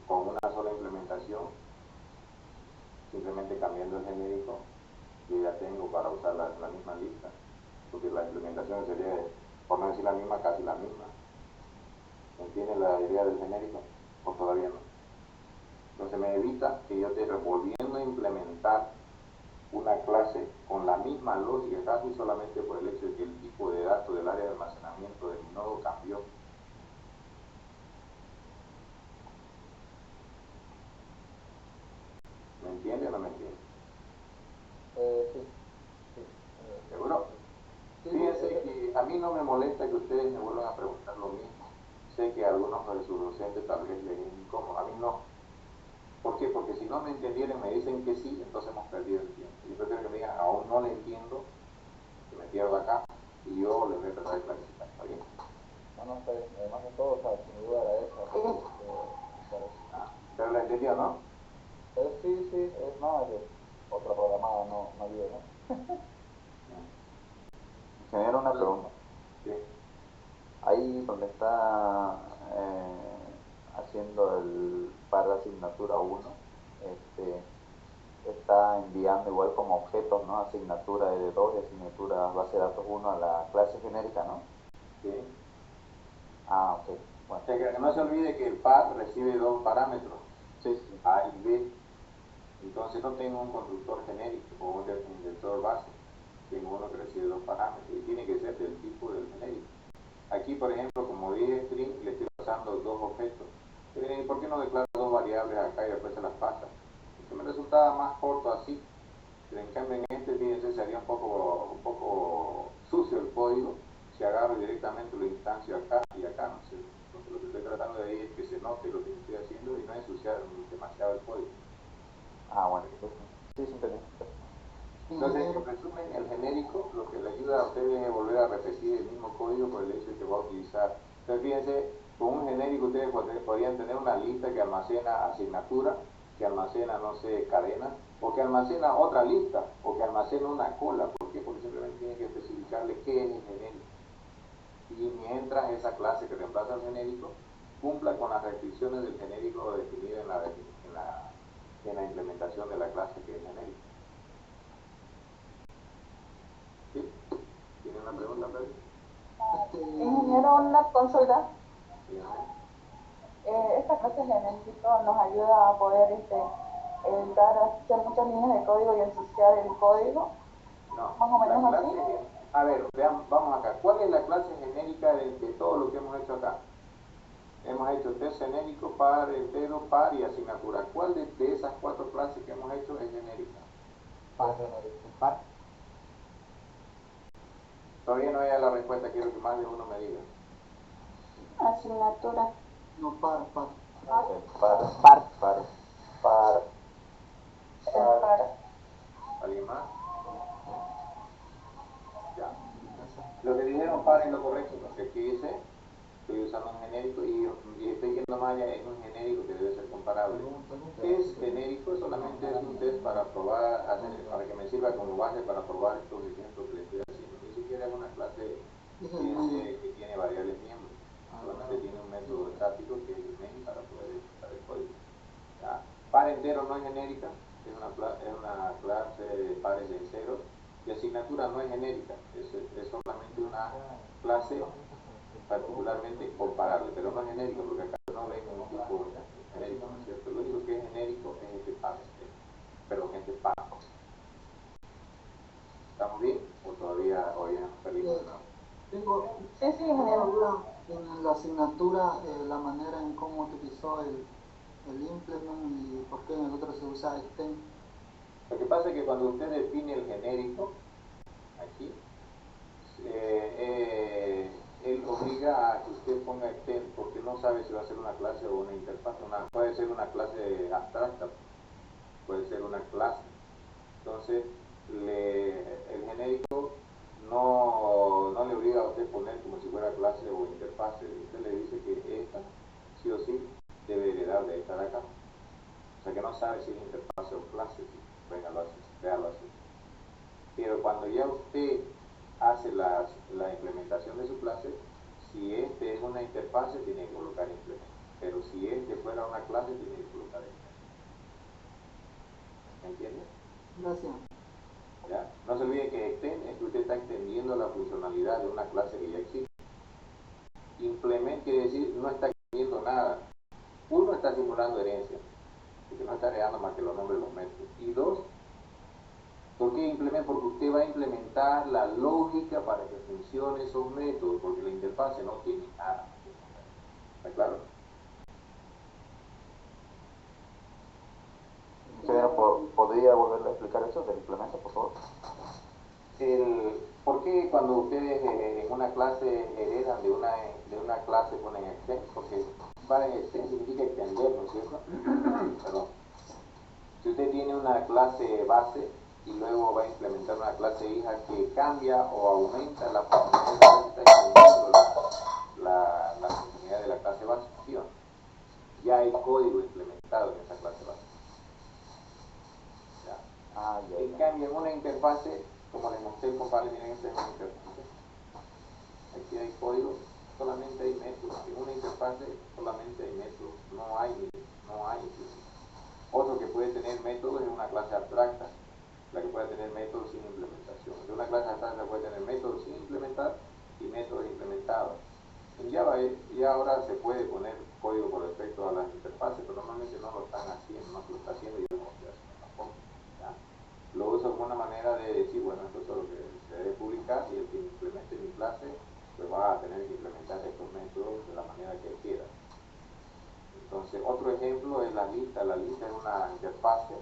Con una sola implementación, simplemente cambiando el genérico, yo ya tengo para usar la misma lista, porque la implementación sería, por no decir la misma, casi la misma. ¿Entienden la idea del genérico? ¿O todavía no? Entonces me evita que yo esté volviendo a implementar una clase con la misma lógica casi solamente por el hecho de que el tipo de datos del área de almacenamiento de mi nodo cambió. ¿Me entiende o no me entiende?
Sí.
¿Seguro?
Sí,
Fíjense que a mí no me molesta que ustedes me vuelvan a preguntar lo mismo. Sé que a algunos de sus docentes tal vez les es incómodo, a mí no. ¿Por qué? Porque si no me entendieran y me dicen que sí, entonces hemos perdido el tiempo. Yo prefiero que me digan, aún no le entiendo, que me pierdo acá, y yo les voy a tratar de clarificar. ¿Está bien?
No sé, además de todo, o sea, mi duda era esa.
Pero la entendió, ¿no?
Sí, es nada que otra programada no ayude, ¿no?
Ingeniero, una pregunta.
Sí.
Ahí donde está haciendo el par de asignatura 1, está enviando igual como objetos, ¿no? Asignatura ED2 y asignatura base de datos 1 a la clase genérica, ¿no?
Sí.
Ah, ok. Bueno.
O sea, que no se olvide que el par recibe 2 parámetros,
Sí.
A y B. Entonces no tengo un constructor genérico o un indexador base. Tengo uno que recibe 2 parámetros y tiene que ser del tipo del genérico. Aquí, por ejemplo, como dije string, le estoy pasando 2 objetos. ¿Y por qué no declaro 2 variables acá y después se las pasa? Porque me resultaba más corto así. Pero en cambio en este, fíjense, sería un poco sucio el código directamente lo instancio acá y acá, ¿no es cierto? Entonces lo que estoy tratando de ahí es que se note lo que estoy haciendo y no ensuciar demasiado el código.
Ah, bueno, sí, sí, entendí.
Entonces, en resumen, el genérico lo que le ayuda a ustedes es volver a repetir el mismo código por el hecho de que va a utilizar. Entonces, fíjense, con un genérico ustedes podrían tener una lista que almacena asignatura, que almacena, no sé, cadenas, o que almacena otra lista, o que almacena una cola. ¿Por qué? Porque simplemente tiene que especificarle qué es el genérico. Y mientras esa clase que reemplaza al genérico cumpla con las restricciones del genérico definidas en la implementación de la clase que es genérico. ¿Sí? ¿Tiene una pregunta, Freddy?
Ingeniero, una consulta. Esta clase genérico nos ayuda a poder evitar hacer muchas líneas de código y ensuciar el código.
No,
más o menos
la
así.
clase, a ver, veamos, vamos acá. ¿Cuál es la clase genérica de todo lo que hemos hecho acá? Hemos hecho test genérico, par, entero, par y asignatura. ¿Cuál de esas 4 clases que hemos hecho es genérica?
Par genérico. Par.
Todavía no hay la respuesta, quiero que más de uno me diga.
Asignatura.
No, par.
Par.
¿Alguien más? Ya. Lo que dijeron par es lo correcto, porque aquí dice, estoy usando un genérico y estoy yendo más allá, es un genérico que debe ser comparable. Test genérico solamente es un test para probar, para que me sirva como base para probar estos ejemplos que le estoy haciendo. Ni siquiera es una clase que tiene variables miembros, solamente tiene un método estático que es el main para poder ejecutar el código. ¿Ya? Par entero no es genérica, es una clase de pares de enteros. Y asignatura no es genérica, es solamente una clase particularmente comparable, pero no es genérica porque acá no ven un tipo genérico, ¿no es cierto? Lo único que es genérico es este par entero, pero este par. ¿Estamos bien? ¿O todavía nos perdimos?
Tengo
Sí, ingeniero.
una duda en la asignatura, la manera en cómo utilizó el implement y por qué en el otro se usa extend.
Lo que pasa es que cuando usted define el genérico, aquí, él obliga a que usted ponga extend porque no sabe si va a ser una clase o una interfaz. Puede ser una clase abstracta, puede ser una clase. Entonces, el genérico no le obliga a usted poner como si fuera clase o interfaz. Usted le dice que esta, sí o sí, debe heredar de esta de acá. O sea que no sabe si es interfaz o clase. Véngalo así, véalo así. Pero cuando ya usted hace la implementación de su clase, si este es una interfaz, tiene que colocar implemento. Pero si este fuera una clase, tiene que colocar extend. ¿Me entiende?
Gracias.
¿Ya? No se olvide que extend es que usted está extendiendo la funcionalidad de una clase que ya existe. Implement quiere decir no está extendiendo nada. Uno, está simulando herencia, porque no está heredando más que los nombres de los métodos. Y dos, ¿por qué implement? Porque usted va a implementar la lógica para que funcione esos métodos, porque la interfaz no tiene nada. ¿Está claro?
¿Podría volverle a explicar eso del implemento, por favor?
¿Por qué cuando ustedes en una clase heredan de una clase ponen extend? Porque va en extend significa extender, ¿no es cierto? Perdón. Si usted tiene una clase base y luego va a implementar una clase hija que cambia o aumenta la funcionalidad, está extendiendo la funcionalidad de la clase base, ¿sí o no? Ya hay código implementado en esa clase base. ¿Ya? En cambio, en una interfase, como les mostré el compadre, miren, esta es una interfase. Aquí hay código, solamente hay métodos. En una interfase solamente hay métodos, no hay implementación. Otro que puede tener métodos es una clase abstracta, la que puede tener métodos sin implementación. Entonces, una clase abstracta puede tener métodos sin implementar y métodos implementados. En Java ya ahora se puede poner código con respecto a las interfaces, pero normalmente no lo están haciendo, no se lo está haciendo y yo no lo estoy haciendo tampoco. ¿Ya? Lo uso como una manera de decir, bueno, esto es lo que se debe publicar y el que implemente mi clase pues va a tener que implementar estos métodos de la manera que él quiera. Entonces, otro ejemplo es la lista. La lista es una interfase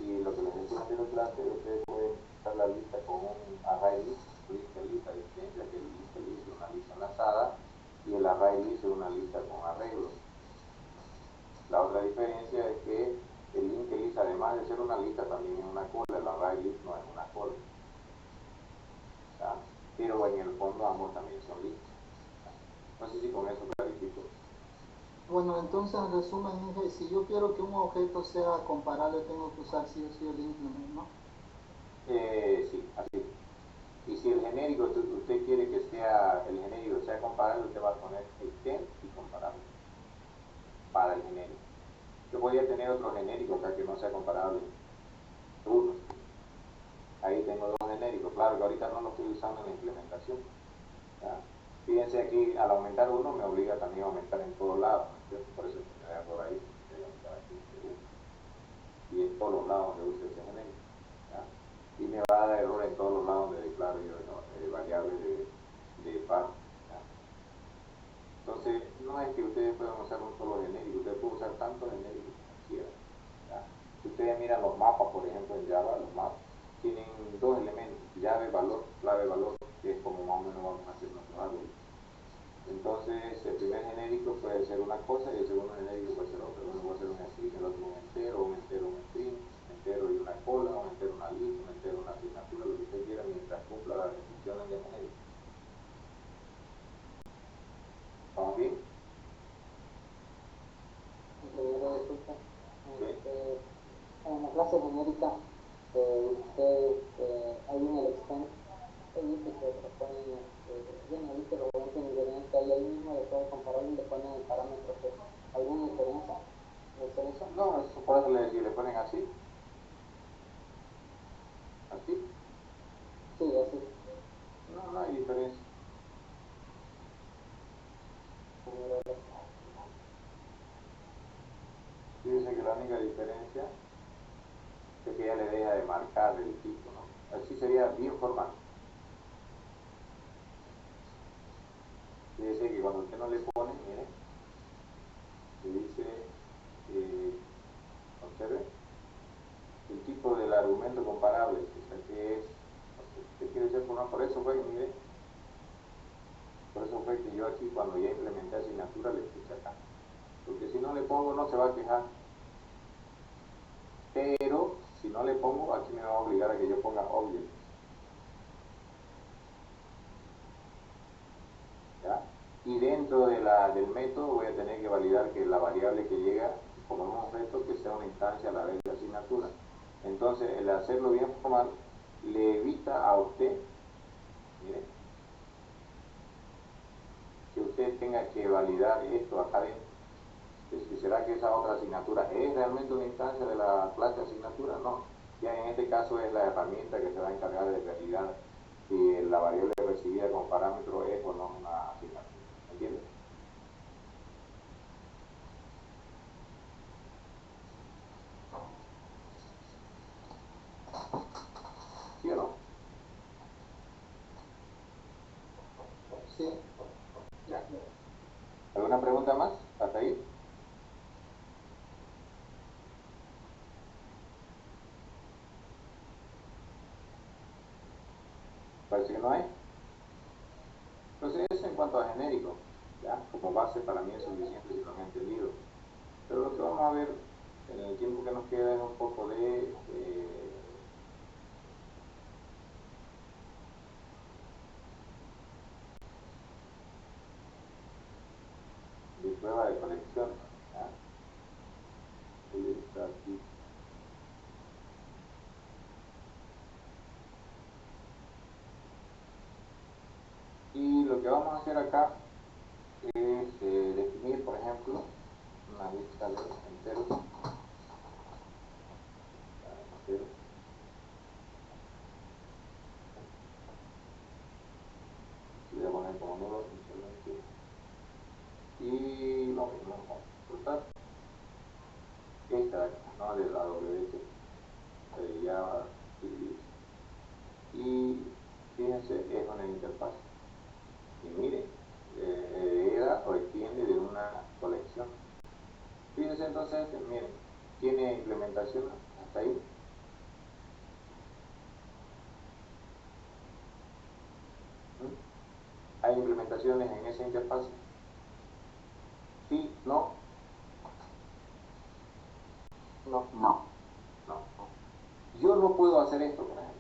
y lo que les decía en la clase, ustedes pueden usar la lista con un array list, lista, a diferencia que el list es una lista enlazada una lista con arreglos. La otra diferencia es que el linked list, además de ser una lista, también es una cola. El array list no es una cola. ¿Ya? Pero en el fondo ambos también son listas. No sé si con eso clarifico.
Bueno, entonces en resumen, Inge, si yo quiero que un objeto sea comparable, tengo que usar sí o sí el increment, ¿no?
Sí, así. Y si el genérico, usted quiere que sea, el genérico sea comparable, usted va a poner extend y comparable para el genérico. Yo podría tener otro genérico acá que no sea comparable. Uno. Ahí tengo dos genéricos. Claro que ahorita no lo estoy usando en la implementación. ¿Ya? Fíjense aquí, al aumentar uno me obliga también a aumentar en todos lados, ¿no es cierto? Por eso me da error ahí, voy a aumentar aquí de uno. Y en todos los lados donde use ese genérico. ¿Ya? Y me va a dar error en todos los lados donde declaro yo variables de par. ¿Ya? Entonces, no es que ustedes puedan usar un solo genérico, ustedes pueden usar tantos genéricos como quieran. ¿Ya? Si ustedes miran los mapas, por ejemplo, en Java, los mapas tienen dos elementos, llave, valor, clave, valor, que es como más o menos vamos a hacer nuestro árbol. Entonces, el primer genérico puede ser una cosa y el segundo genérico puede ser otra. Uno puede ser un string, el otro un entero, un string, un entero y una cola, un entero una lista, un entero una asignatura, lo que usted quiera mientras cumpla las restricciones de genérico. ¿Estamos bien?
Ingeniero, disculpe.
Sí.
En la clase genérica, usted ahí en el extend, usted dice que propone, bueno, ahí que lo ven en ingrediente, ahí mismo después de comparable le ponen el parámetro que alguna diferencia de hacer eso.
No, eso por eso le ponen así. Así.
Sí, así.
No, no hay diferencia. Fíjense que la única diferencia es que ya le deja de marcar el tipo, ¿no? Así sería bien formal. Fíjense que cuando usted no le pone, mire, le dice, observe, el tipo del argumento comparable, o sea que es, usted quiere ser formal, por eso fue que, mire, por eso fue que yo aquí cuando ya implementé asignatura le puse acá, porque si no le pongo no se va a quejar, pero si no le pongo aquí me va a obligar a que yo ponga object, ¿ya? Y dentro de del método voy a tener que validar que la variable que llega como un objeto que sea una instancia a la vez de asignatura. Entonces el hacerlo bien formal le evita a usted, mire, que usted tenga que validar esto acá dentro. ¿Será que esa otra asignatura es realmente una instancia de la clase asignatura? No. Ya en este caso es la herramienta que se va a encargar de validar si la variable recibida con parámetro es o no una asignatura. ¿Entiendes? ¿Sí o no?
Sí.
Ya. ¿Alguna pregunta más? ¿Hasta ahí? Parece que no hay. Entonces eso en cuanto a genérico, ¿ya? Como base para mí es suficiente si lo han entendido. Pero lo que vamos a ver en el tiempo que nos queda es un poco de prueba de colección. ¿Ya? Está aquí. Y lo que vamos a hacer acá es definir, por ejemplo, una lista de enteros. Enteros. Le voy a poner como nulo inicialmente. Y lo mismo, vamos a cortar esta de acá, ¿no? De la WS, de Java, y fíjense, es una interfaz. Y miren, hereda o extiende de una colección. Fíjense entonces, miren, tiene implementación hasta ahí. ¿Mm? Hay implementaciones en esa interfaz. Sí, no,
No.
No.
no. Yo no puedo hacer esto, por ejemplo.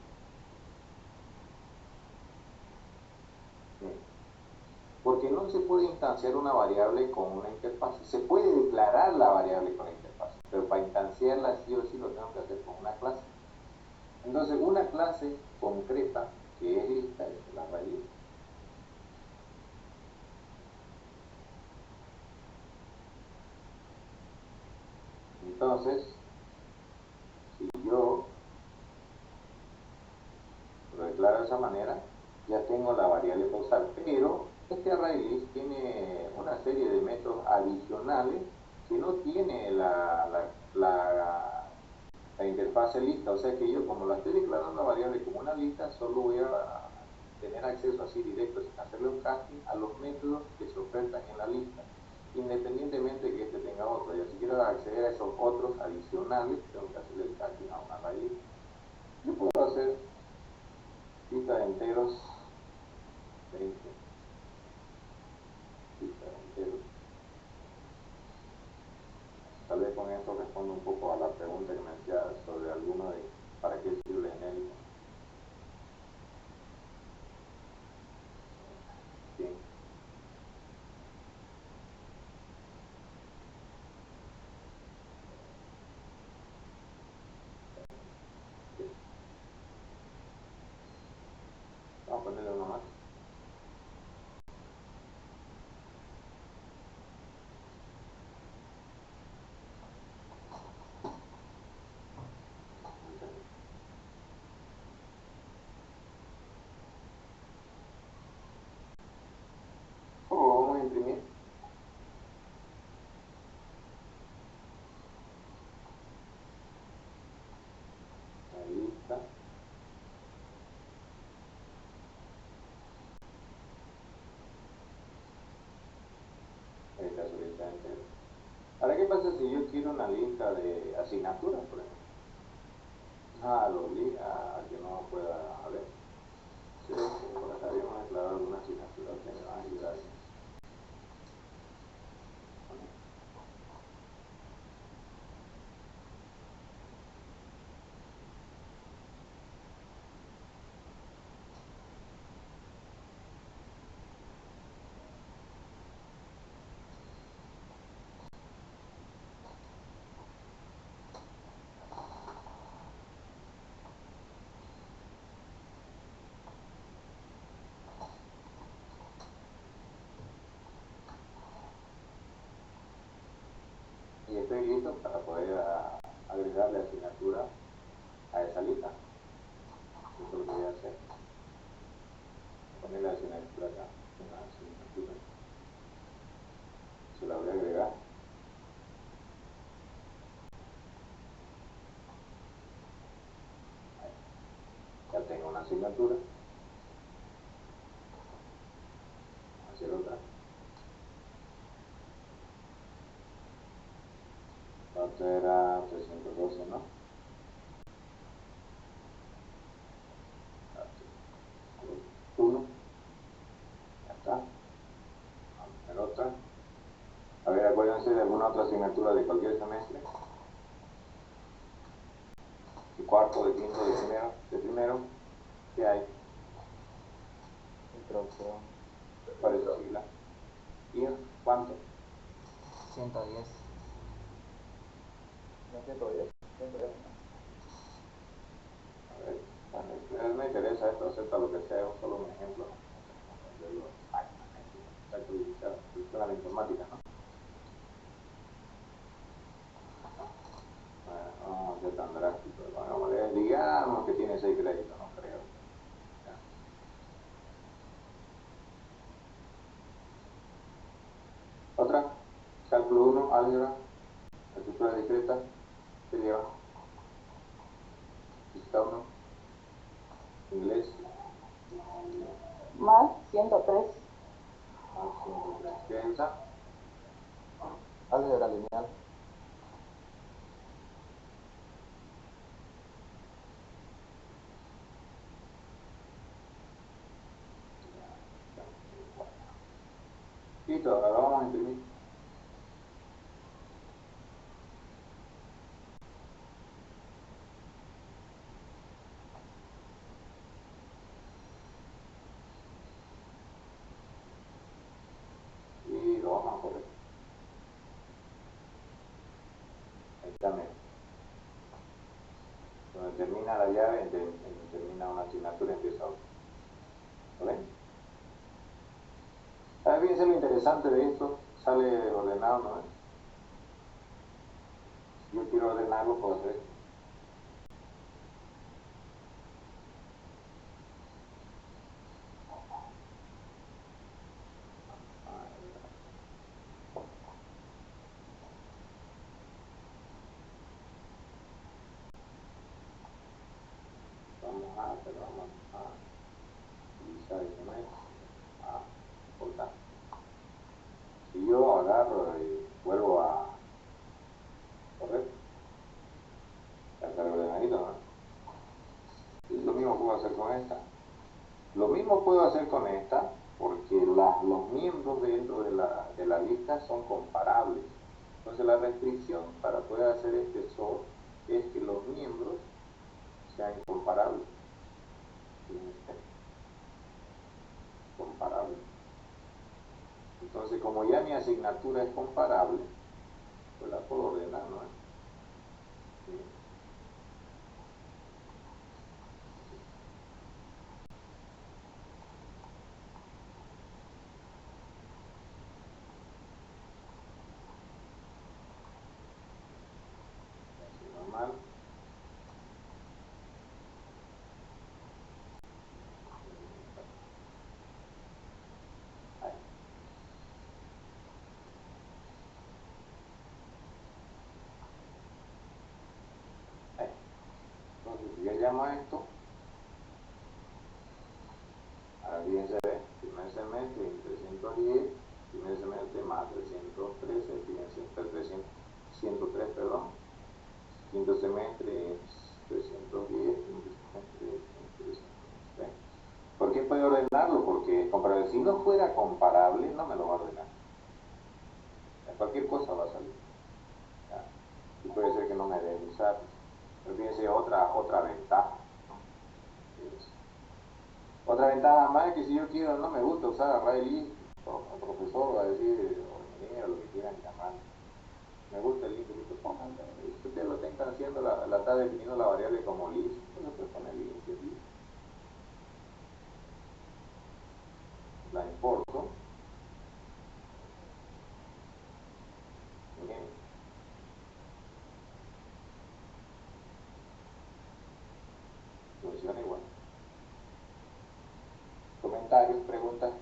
Bien. Porque no se puede instanciar una variable con una interfaz. Se puede declarar la variable con la interfaz, pero para instanciarla sí o sí lo tengo que hacer con una clase. Entonces, una clase concreta, que es esta, es la raíz. Entonces, si yo lo declaro de esa manera, ya tengo la variable para usar. Pero este ArrayList tiene una serie de métodos adicionales que no tiene la interfase lista. O sea que yo, como la estoy declarando la variable como una lista, solo voy a tener acceso así directo, sin hacerle un casting, a los métodos que se ofertan en la lista, independientemente que este tenga otro. Y si quiero acceder a esos otros adicionales, tengo que hacerle el casting a una ArrayList. Yo puedo hacer lista de enteros 20, lista de enteros. Tal vez con eso respondo un poco a la pregunta que me hacía sobre alguno de para qué sirve genérico. Bien. Vamos a ponerle uno más. ¿Cómo vamos a imprimir? Ahí está. Esta es su lista de enteros. Ahora, ¿qué pasa si yo quiero una lista de asignaturas, por ejemplo? Lo obliga a que no pueda haber. Sí, por acá habíamos declarado alguna asignatura que me va a ayudar. Y estoy listo para poder agregarle asignatura a esa lista. Eso es lo que voy a hacer. Voy a poner la asignatura acá, una asignatura. Se la voy a agregar. Ahí. Ya tengo una asignatura. Vamos a hacer otra. La otra era 312, ¿no? 1. Ya está. Vamos a poner otra. A ver, acuérdense de alguna otra asignatura de cualquier semestre. De cuarto, de quinto, de primero. ¿Qué hay?
Introducción.
¿Cuál es su sigla? ¿Y cuánto?
110.
No, 110. 110, ¿no?
A ver, bueno, ustedes me interesa esto, acepta lo que sea, es solo un ejemplo, ¿no? Vamos a aprenderlo exactamente, como está actualizada la informática, ¿no? Bueno, no vamos a ser tan drásticos, digamos que tiene 6 créditos, no creo. ¿Ya? Otra, cálculo 1, álgebra, estructura discreta, ¿qué lleva? Física 1, inglés,
Más 103.
más 103. ¿Qué es esa?
Álgebra lineal.
Listo, ahora vamos a imprimir. termina la llave, termina una asignatura, empieza otra. ¿Lo ven? Fíjense lo interesante de esto, sale ordenado, ¿no? Si yo quiero ordenarlo, puedo hacer esto. Vamos a utilizar ese método a cortar. Si yo agarro y vuelvo a correr, ya está ordenadito, ¿no? Y lo mismo puedo hacer con esta. Lo mismo puedo hacer con esta, porque los miembros dentro de la lista son comparables. Entonces la restricción para poder hacer este sort es que los miembros sean comparables. Comparable. Entonces, como ya mi asignatura es comparable, pues la puedo ordenar, ¿no? Sí. Así normal. Ahí. Ahí. Entonces, si yo llamo a esto, ahora fíjense, primer semestre 310, primer semestre más 313, fíjense, 103, perdón. Quinto semestre es 310, quinto semestre es 313. ¿Por qué puede ordenarlo? Porque es comparable. Si no fuera comparable, no me lo va a ordenar. Cualquier cosa va a salir. ¿Ya? Y puede ser que no me deje usar. Pero fíjense, otra ventaja. Otra ventaja más es que si yo quiero, no me gusta usar array list, el profesor va a decir, o ingeniero, lo que quieran llamar. Me gusta el link, pues pónganle. Si ustedes lo están haciendo, la está definiendo la variable como list, entonces puede poner link, es list. La importo. Bien. Funciona igual. Comentarios, preguntas,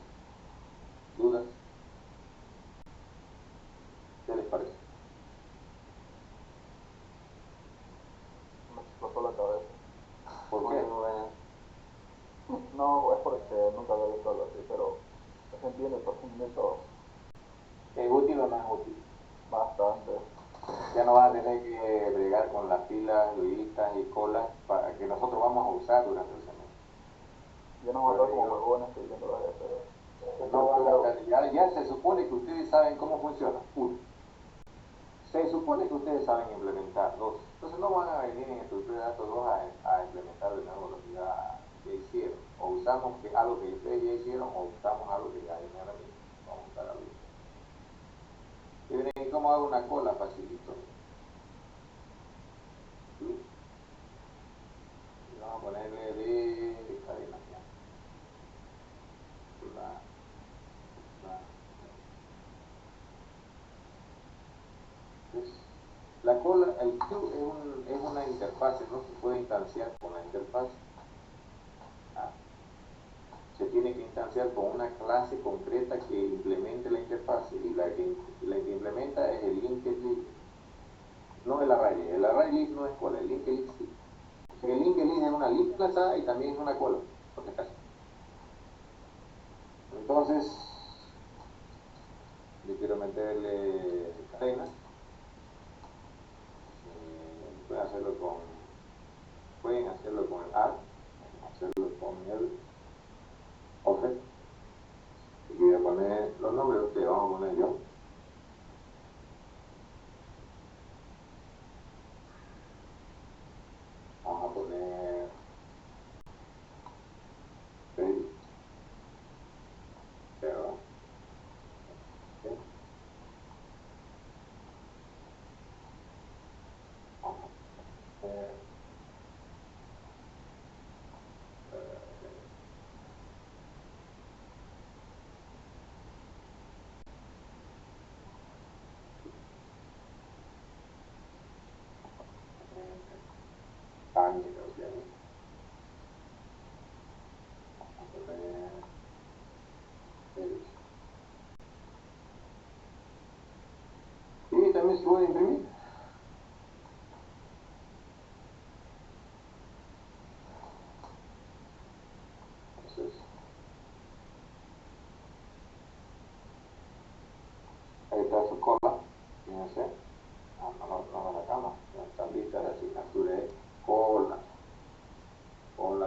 dudas. ¿Qué les parece?
Me explotó la cabeza.
¿Por qué?
No, es porque nunca había visto algo así, pero se entiende profundito
¿Es útil o no es útil?
bastante.
Ya no vas a tener que bregar con las filas, listas y colas para que nosotros vamos a usar durante el semestre.
Yo no voy a estar como huevones escribiendo las veces.
No van a estar, ya se supone que ustedes saben cómo funciona. Uno. Se supone que ustedes saben implementar. Dos. Entonces no van a venir en estructura de datos 2 a implementar de nuevo lo que ya hicieron. O usamos algo que ustedes ya hicieron o usamos algo que ya viene ahora mismo. Vamos a usar algo. Y ven, ¿cómo hago una cola? Facilito. ¿Sí? Y vamos a ponerle de cadena. La cola, el queue es una interfase, no se puede instanciar con la interfase. Se tiene que instanciar con una clase concreta que implemente la interfase y la que implementa es el linked list, no el array list. El array list no es cola, el linked list sí. O sea, el linked list es una lista enlazada y también es una cola, por si acaso. Entonces, yo quiero meterle cadena. Pueden hacerlo con el add, hacerlo con el offset. Y voy a poner los nombres de ustedes, vamos a poner yo. Vamos a poner ready. Pero, ¿sí? parámetros, ¿ya? Vamos a poner derecho. Y también se puede imprimir. Entonces, ahí está su cola, fíjense. No la sacamos, nuestra lista de asignatura es cola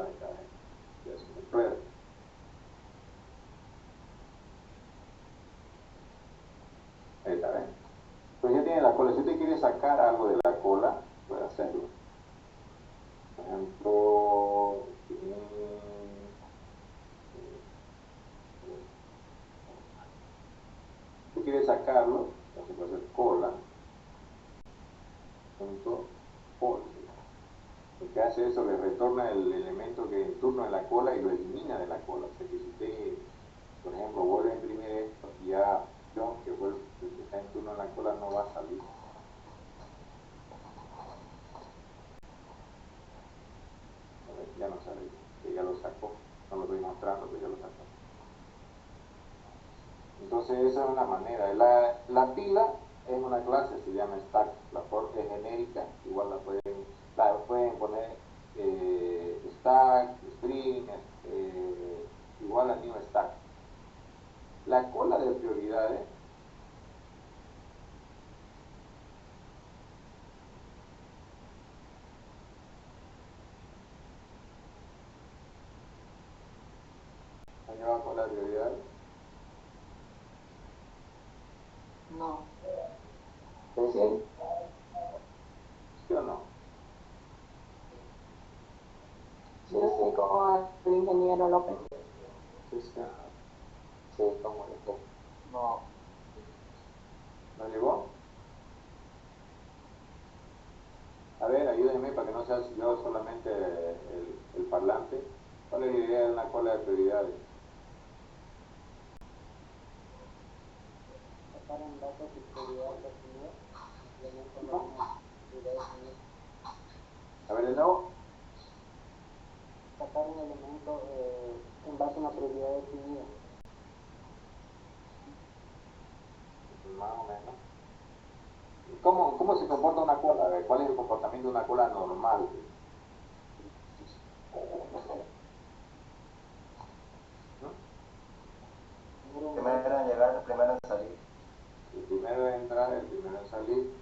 de cadena, ya se me prueba. Ahí está, ¿ven? Pues ya tiene la cola. Si usted quiere sacar algo de la cola, puede hacerlo. Por ejemplo, si quiere sacarlo, entonces puede hacer cola punto pol. Lo que hace eso, le retorna el elemento que en turno en la cola y lo elimina de la cola. O sea que si usted, por ejemplo, vuelve a imprimir esto, ya John, que fue el que está en turno en la cola, no va a salir. Ya no sale, que ya lo sacó. No lo estoy mostrando, pero ya lo sacó. Entonces esa es una manera. La pila es una clase, se llama stack. La for es genérica, igual la pueden poner stack, string, igual a new stack. La cola de prioridades ¿no lleva cola de prioridades?
No.
Sí.
¿Sí o no?
Yo sí, con el ingeniero López.
Sí, sí.
Sí, como dije.
No,
¿No llegó? A ver, ayúdenme para que no sea yo solamente el parlante. ¿Cuál es la idea de una cola de prioridades?
Sacar en base a tu prioridad definida, implemento una prioridad definida.
A ver, de nuevo.
Sacar un elemento en base a una prioridad definida.
Más o menos. ¿Cómo se comporta una cola? A ver, ¿cuál es el comportamiento de una cola normal? ¿No?
Primero en llegar, el primero en salir.
El primero en entrar, el primero en salir.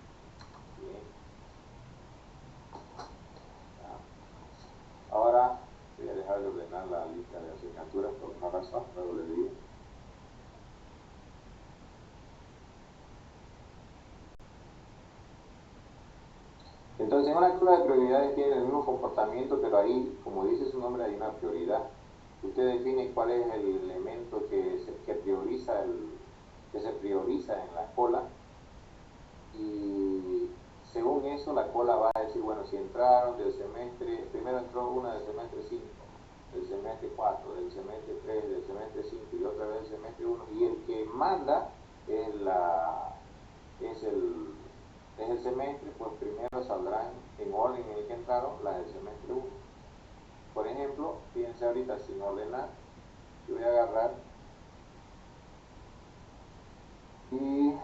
Bien. Ahora voy a dejar de ordenar la lista de asignaturas por una razón, luego les digo. Entonces, una cola de prioridades tiene el mismo comportamiento, pero ahí, como dice su nombre, hay una prioridad. Usted define cuál es el elemento que se prioriza en la cola, y según eso la cola va a decir, bueno, si entraron del semestre, primero entró una del semestre 5, del semestre 4, del semestre 3, del semestre 5 y otra vez del semestre 1, y el que manda es el semestre, pues primero saldrán en orden en el que entraron las del semestre 1. Por ejemplo, fíjense ahorita sin ordenar, yo voy a agarrar y voy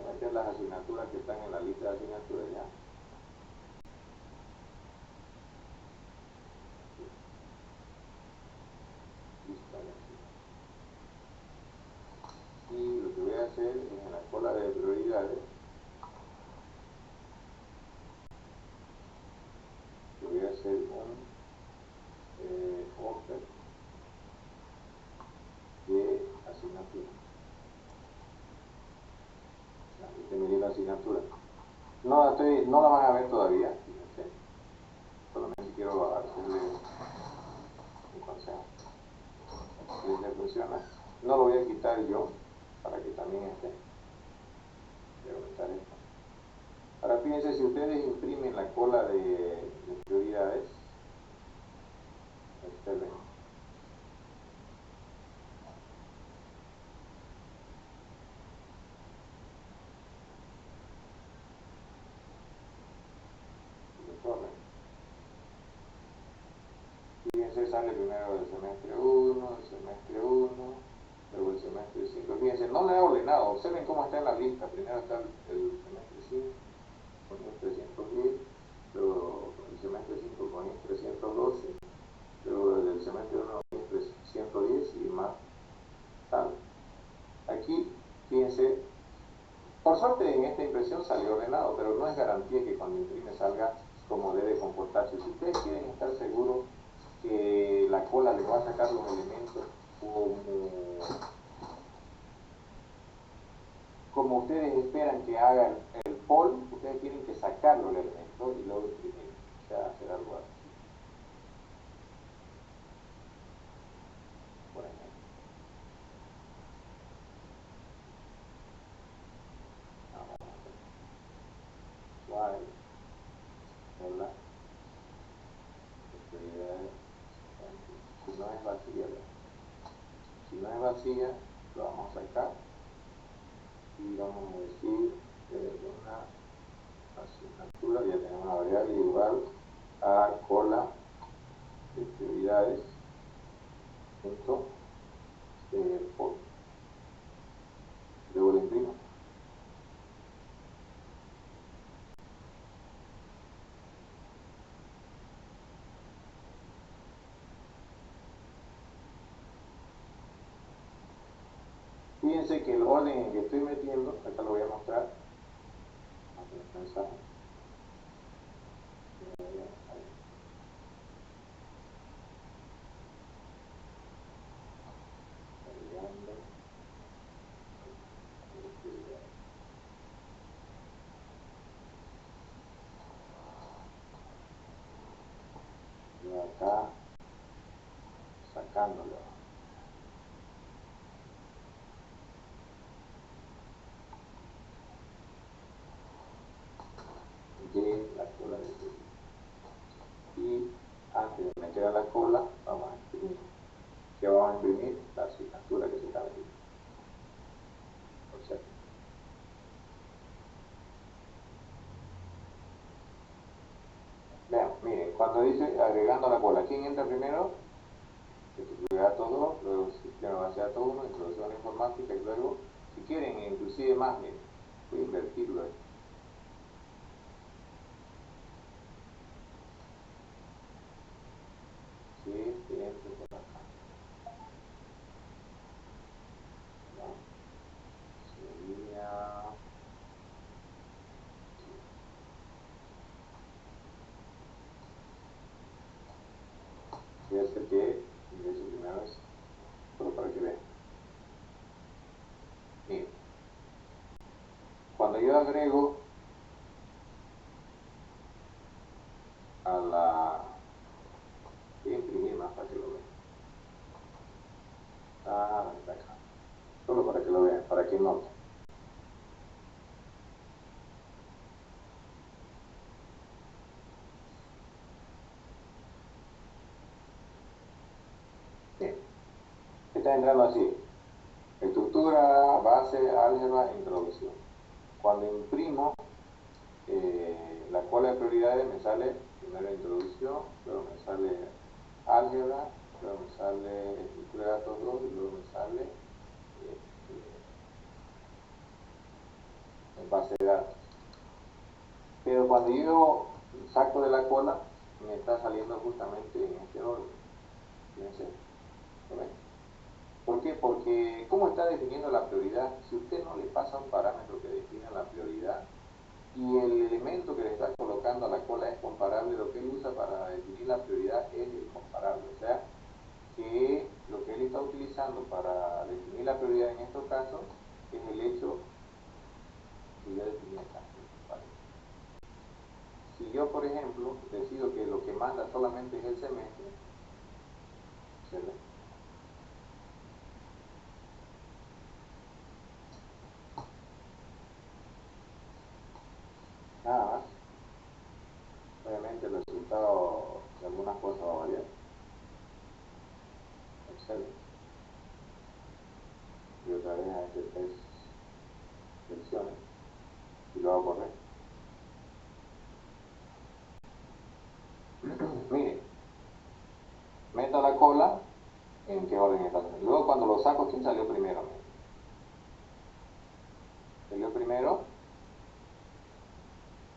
a meter las asignaturas que están en la lista de asignaturas ya. Lista de asignaturas. Y lo que voy a hacer es en la cola de prioridades, yo voy a hacer un offer de asignatura. Usted me dio la asignatura. No la van a ver todavía, fíjense. Solamente quiero hacerle un consejo. Si le funciona, no lo voy a quitar yo para que también esté. Voy a aumentar esto. Ahora fíjense, si ustedes imprimen la cola de prioridades, ustedes ven. sale primero el semestre 1, luego el semestre 5. Fíjense, no le he ordenado, observen cómo está en la lista. Primero está el semestre 5 con IES 310, luego el semestre 5 con IES 312, luego el semestre 1 con IES 310 y más tal. Aquí, fíjense, por suerte en esta impresión salió ordenado, pero no es garantía que cuando imprime salga como debe comportarse. Si ustedes quieren estar seguros que la cola les va a sacar los elementos como ustedes esperan que haga el POL, ustedes tienen que sacarlo el elemento y luego imprimir, o sea, hacer algo así. Por ejemplo. Suave, ¿verdad? Si no es vacía, si no es vacía, lo vamos a sacar y vamos a decir una asignatura, ya tenemos una variable igual a cola de prioridades punto por. Luego le imprimo. Fíjense que el orden en que estoy metiendo, acá lo voy a mostrar, mensaje. Y acá sacándolo. De la cola de prioridad. Y antes de meter a la cola, vamos a imprimir. ¿Qué vamos a imprimir? La asignatura que se está metiendo. Observen. Vean, miren, cuando dice agregando la cola, ¿quién entra primero? Estructura de datos 2, luego sistema de base de datos 1, introducción a la informática y luego, si quieren, inclusive más, miren, voy a invertirlo ahí. Sí, que entre por acá. ¿No? Sería... Voy a hacer que ingrese primero eso, solo para que vean. Miren, cuando yo agrego a la... Voy a imprimir más para que lo vean. Ah, está acá. Solo para que lo vean, para que noten. Bien. Está entrando así. Estructura, base, álgebra, introducción. Cuando imprimo la cola de prioridades me sale primero introducción, luego me sale álgebra, luego me sale estructura de datos 2 y luego me sale base de datos. Pero cuando yo saco de la cola, me está saliendo justamente en este orden. Fíjense, ¿lo ven? ¿Por qué? Porque ¿cómo está definiendo la prioridad? Si usted no le pasa un parámetro que defina la prioridad y el elemento que le está colocando a la cola es comparable, lo que él usa para definir la prioridad es el comparable. O sea, que lo que él está utilizando para definir la prioridad en estos casos es el hecho que yo definí acá. ¿Vale? Si yo, por ejemplo, decido que lo que manda solamente es el semestre, ¿observen? Nada más. Obviamente el resultado de algunas cosas va a variar. Observen. Y otra vez a este 3 secciones y lo hago correcto. Miren, meto la la cola, ¿en qué orden está? Luego cuando lo saco, ¿quién salió primero? Salió primero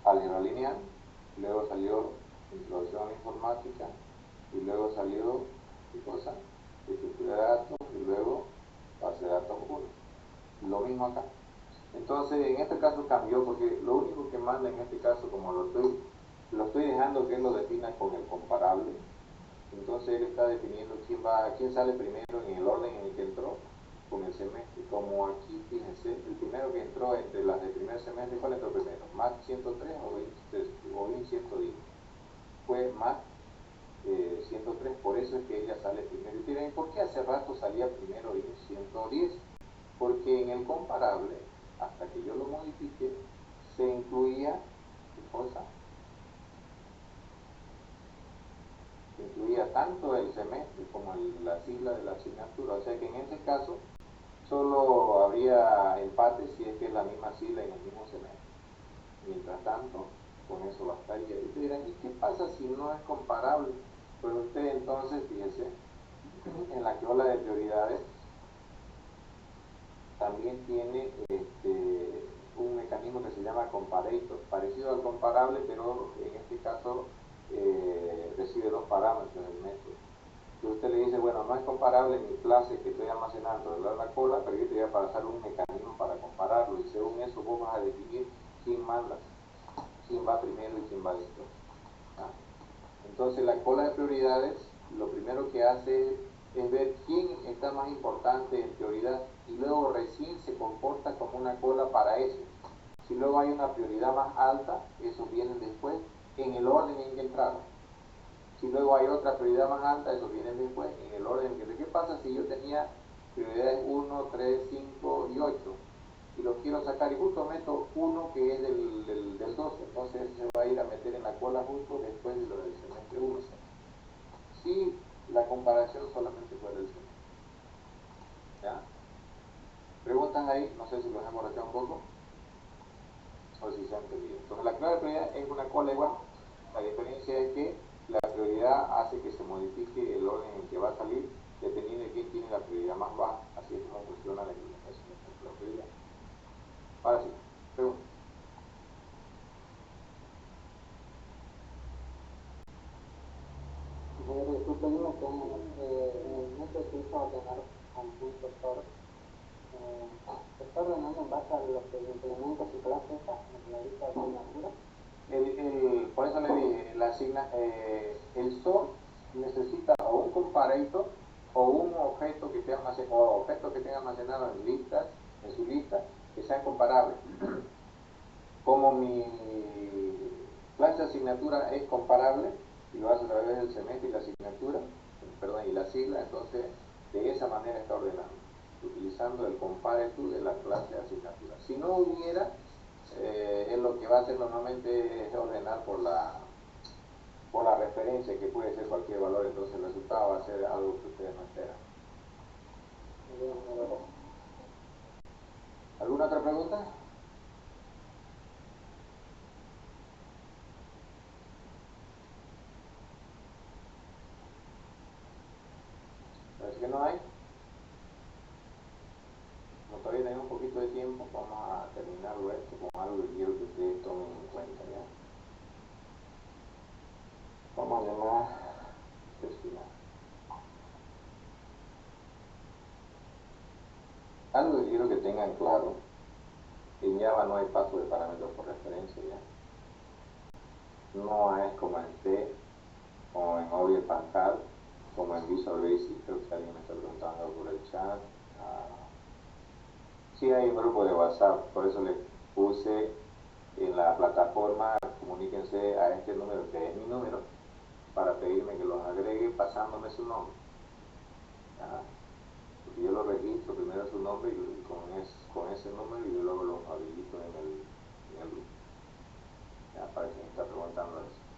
álgebra lineal, luego salió introducción a la informática, y luego salió, ¿qué cosa? Estructura de datos, y luego base de datos 1. Lo mismo acá. Entonces, en este caso cambió, porque lo único que manda en este caso, como lo estoy dejando que él lo defina con el comparable, entonces él está definiendo quién sale primero en el orden en el que entró con el semestre. Como aquí, fíjense, el primero que entró entre las del primer semestre, ¿cuál entró primero? ¿MAT 103 o BIM 110? Fue MAT 103, por eso es que ella sale primero. Y dirán, ¿por qué hace rato salía primero BIM 110? Porque en el comparable, hasta que yo lo modifique, se incluía, ¿qué cosa? Se incluía tanto el semestre como la sigla de la asignatura. O sea que en este caso solo habría empate si es que es la misma sigla en el mismo semestre. Mientras tanto, con eso bastaría. Y te dirán, ¿y qué pasa si no es comparable? Pues usted entonces, fíjese, en la ola de prioridades también tiene un mecanismo que se llama comparator, parecido al comparable, pero en este caso recibe dos parámetros del método. Entonces usted le dice, bueno, no es comparable mi clase que estoy almacenando de la cola, pero yo te voy a pasar un mecanismo para compararlo, y según eso vos vas a definir quién manda, quién va primero y quién va después. ¿Ah? Entonces la cola de prioridades lo primero que hace es ver quién está más importante en prioridad, y luego recién se comporta como una cola para eso. Si luego hay una prioridad más alta, esos vienen después en el orden en que entraron. Si luego hay otra prioridad más alta, esos vienen después en el orden en que... ¿Qué pasa si yo tenía prioridades 1, 3, 5 y 8 y los quiero sacar y justo meto uno que es del 12? Entonces ese se va a ir a meter en la cola justo después de lo del semestre 1. Si la comparación solamente fuera el semestre. ¿Ya? ¿Preguntas ahí? No sé si los hemos reteado un poco o si se han entendido. Entonces la clave de prioridad es una cola igual. La diferencia es que la prioridad hace que se modifique el orden en que va a salir dependiendo de quién tiene la prioridad más baja. Así es como funciona la implementación de la prioridad. Ahora sí, pregunta.
Tú pedimos que en el método se usa ordenar con punto tor. ¿Se está ordenando en base a lo que implementa su clase esa, en la lista de asignatura?
Por eso le dije, el SOR necesita o un comparator o un objeto que esté almacenado, o objetos que tenga almacenado en listas, en su lista, que sean comparables. Como mi clase de asignatura es comparable y lo hace a través del semestre y la asignatura, perdón, y la sigla, entonces de esa manera está ordenando, utilizando el comparator de la clase de asignatura. Si no hubiera, es lo que va a hacer normalmente es ordenar por la referencia, que puede ser cualquier valor, entonces el resultado va a ser algo que ustedes no esperan. ¿Alguna otra pregunta? ¿Parece que no hay? Como todavía tenemos un poquito de tiempo, vamos a terminarlo esto con algo que quiero que ustedes tomen en cuenta, ¿ya? Vamos a llamar final. Algo que quiero que tengan claro, en Java no hay paso de parámetros por referencia, ¿ya? No es como en C, como en Object Pancad, como en Visual Basic. Creo que alguien me está preguntando por el chat. Sí hay un grupo de WhatsApp, por eso le puse en la plataforma, comuníquense a este número que es mi número, para pedirme que los agregue pasándome su nombre. ¿Ya? Porque yo lo registro primero su nombre y con ese número y yo luego los habilito en el grupo. ¿Ya? Para quien está preguntando eso.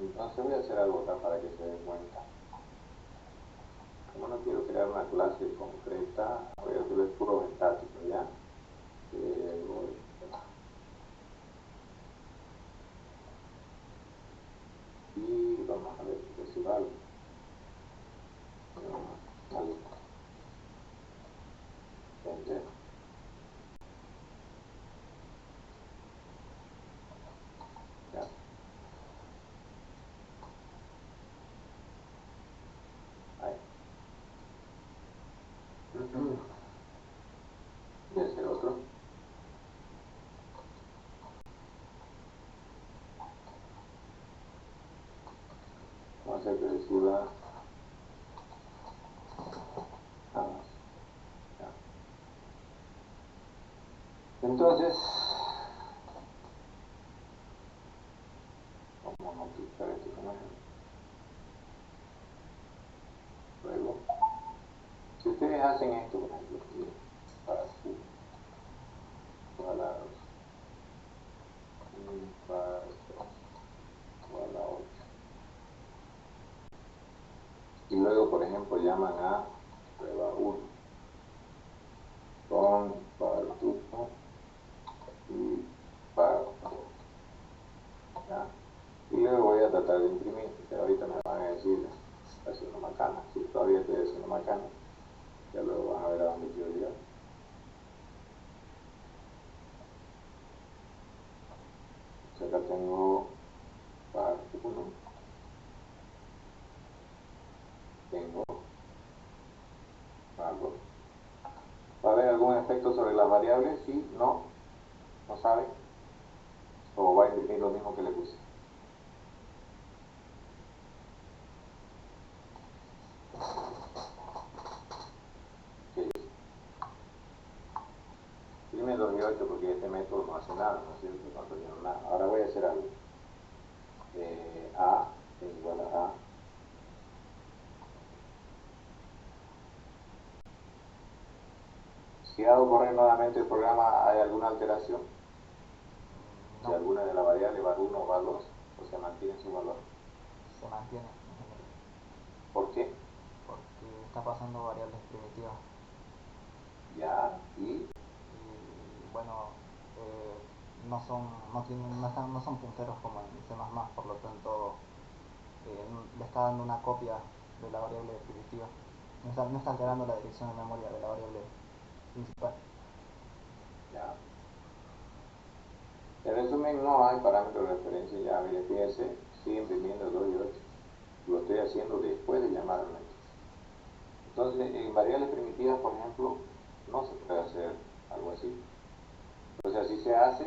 Entonces voy a hacer algo acá para que se den cuenta. Como no quiero crear una clase concreta, voy a hacer puros estáticos, ¿ya? Voy Y ese otro. Vamos a hacer que reciba ambos. Ya. Entonces, vamos a multiplicar esto con esto. Luego, si ustedes hacen esto, por ejemplo, aquí, para Q cuadrados, para 2 igual a 8. Y luego, por ejemplo, llaman a prueba 1 con par 1 y par 2. ¿Ya? Y luego voy a tratar de imprimir, que ahorita me van a decir, está haciendo macana. Si todavía estoy haciendo macana, ya luego van a ver a dónde quiero llegar. Acá tengo par 1, tengo par 2. ¿Va a haber algún efecto sobre las variables? Sí, no, no sabe. O va a imprimir lo mismo que le puse. ¿Qué dice? Imprime 2 y 8 porque este método no hace nada, ¿no es cierto? No hace nada. Ahora voy a hacer algo. A es igual a A. Si hago correr nuevamente el programa, ¿hay alguna alteración?
No,
Si alguna de las variables var 1 o var 2, o se mantiene su valor.
se mantiene, ingeniero,
¿Por qué?
porque está pasando variables primitivas
Ya, y
y bueno, no son punteros como en C++, por lo tanto le está dando una copia de la variable primitiva. No está alterando la dirección de memoria de la variable principal.
ya. En resumen, no hay parámetro de referencia. Ya, mire, fíjense, sigue imprimiendo 2 y 8. Lo estoy haciendo después de llamar al método. Entonces, en variables primitivas, por ejemplo, no se puede hacer algo así. Entonces, así se hace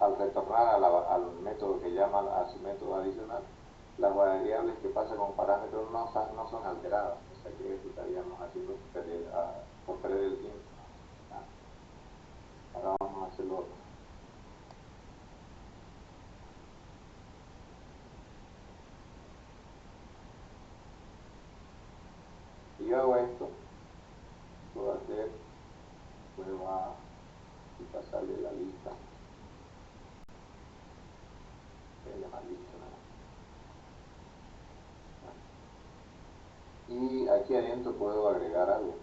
al retornar al método que llama a su método adicional. Las variables que pasan con parámetros no son alteradas. O sea que esto estaríamos haciendo por perder el tiempo. ¿Ya? Ahora vamos a hacer lo otro. Si yo hago esto, puedo hacer prueba y pasarle la lista. Voy a llamar lista nada más. Y aquí adentro puedo agregar algo.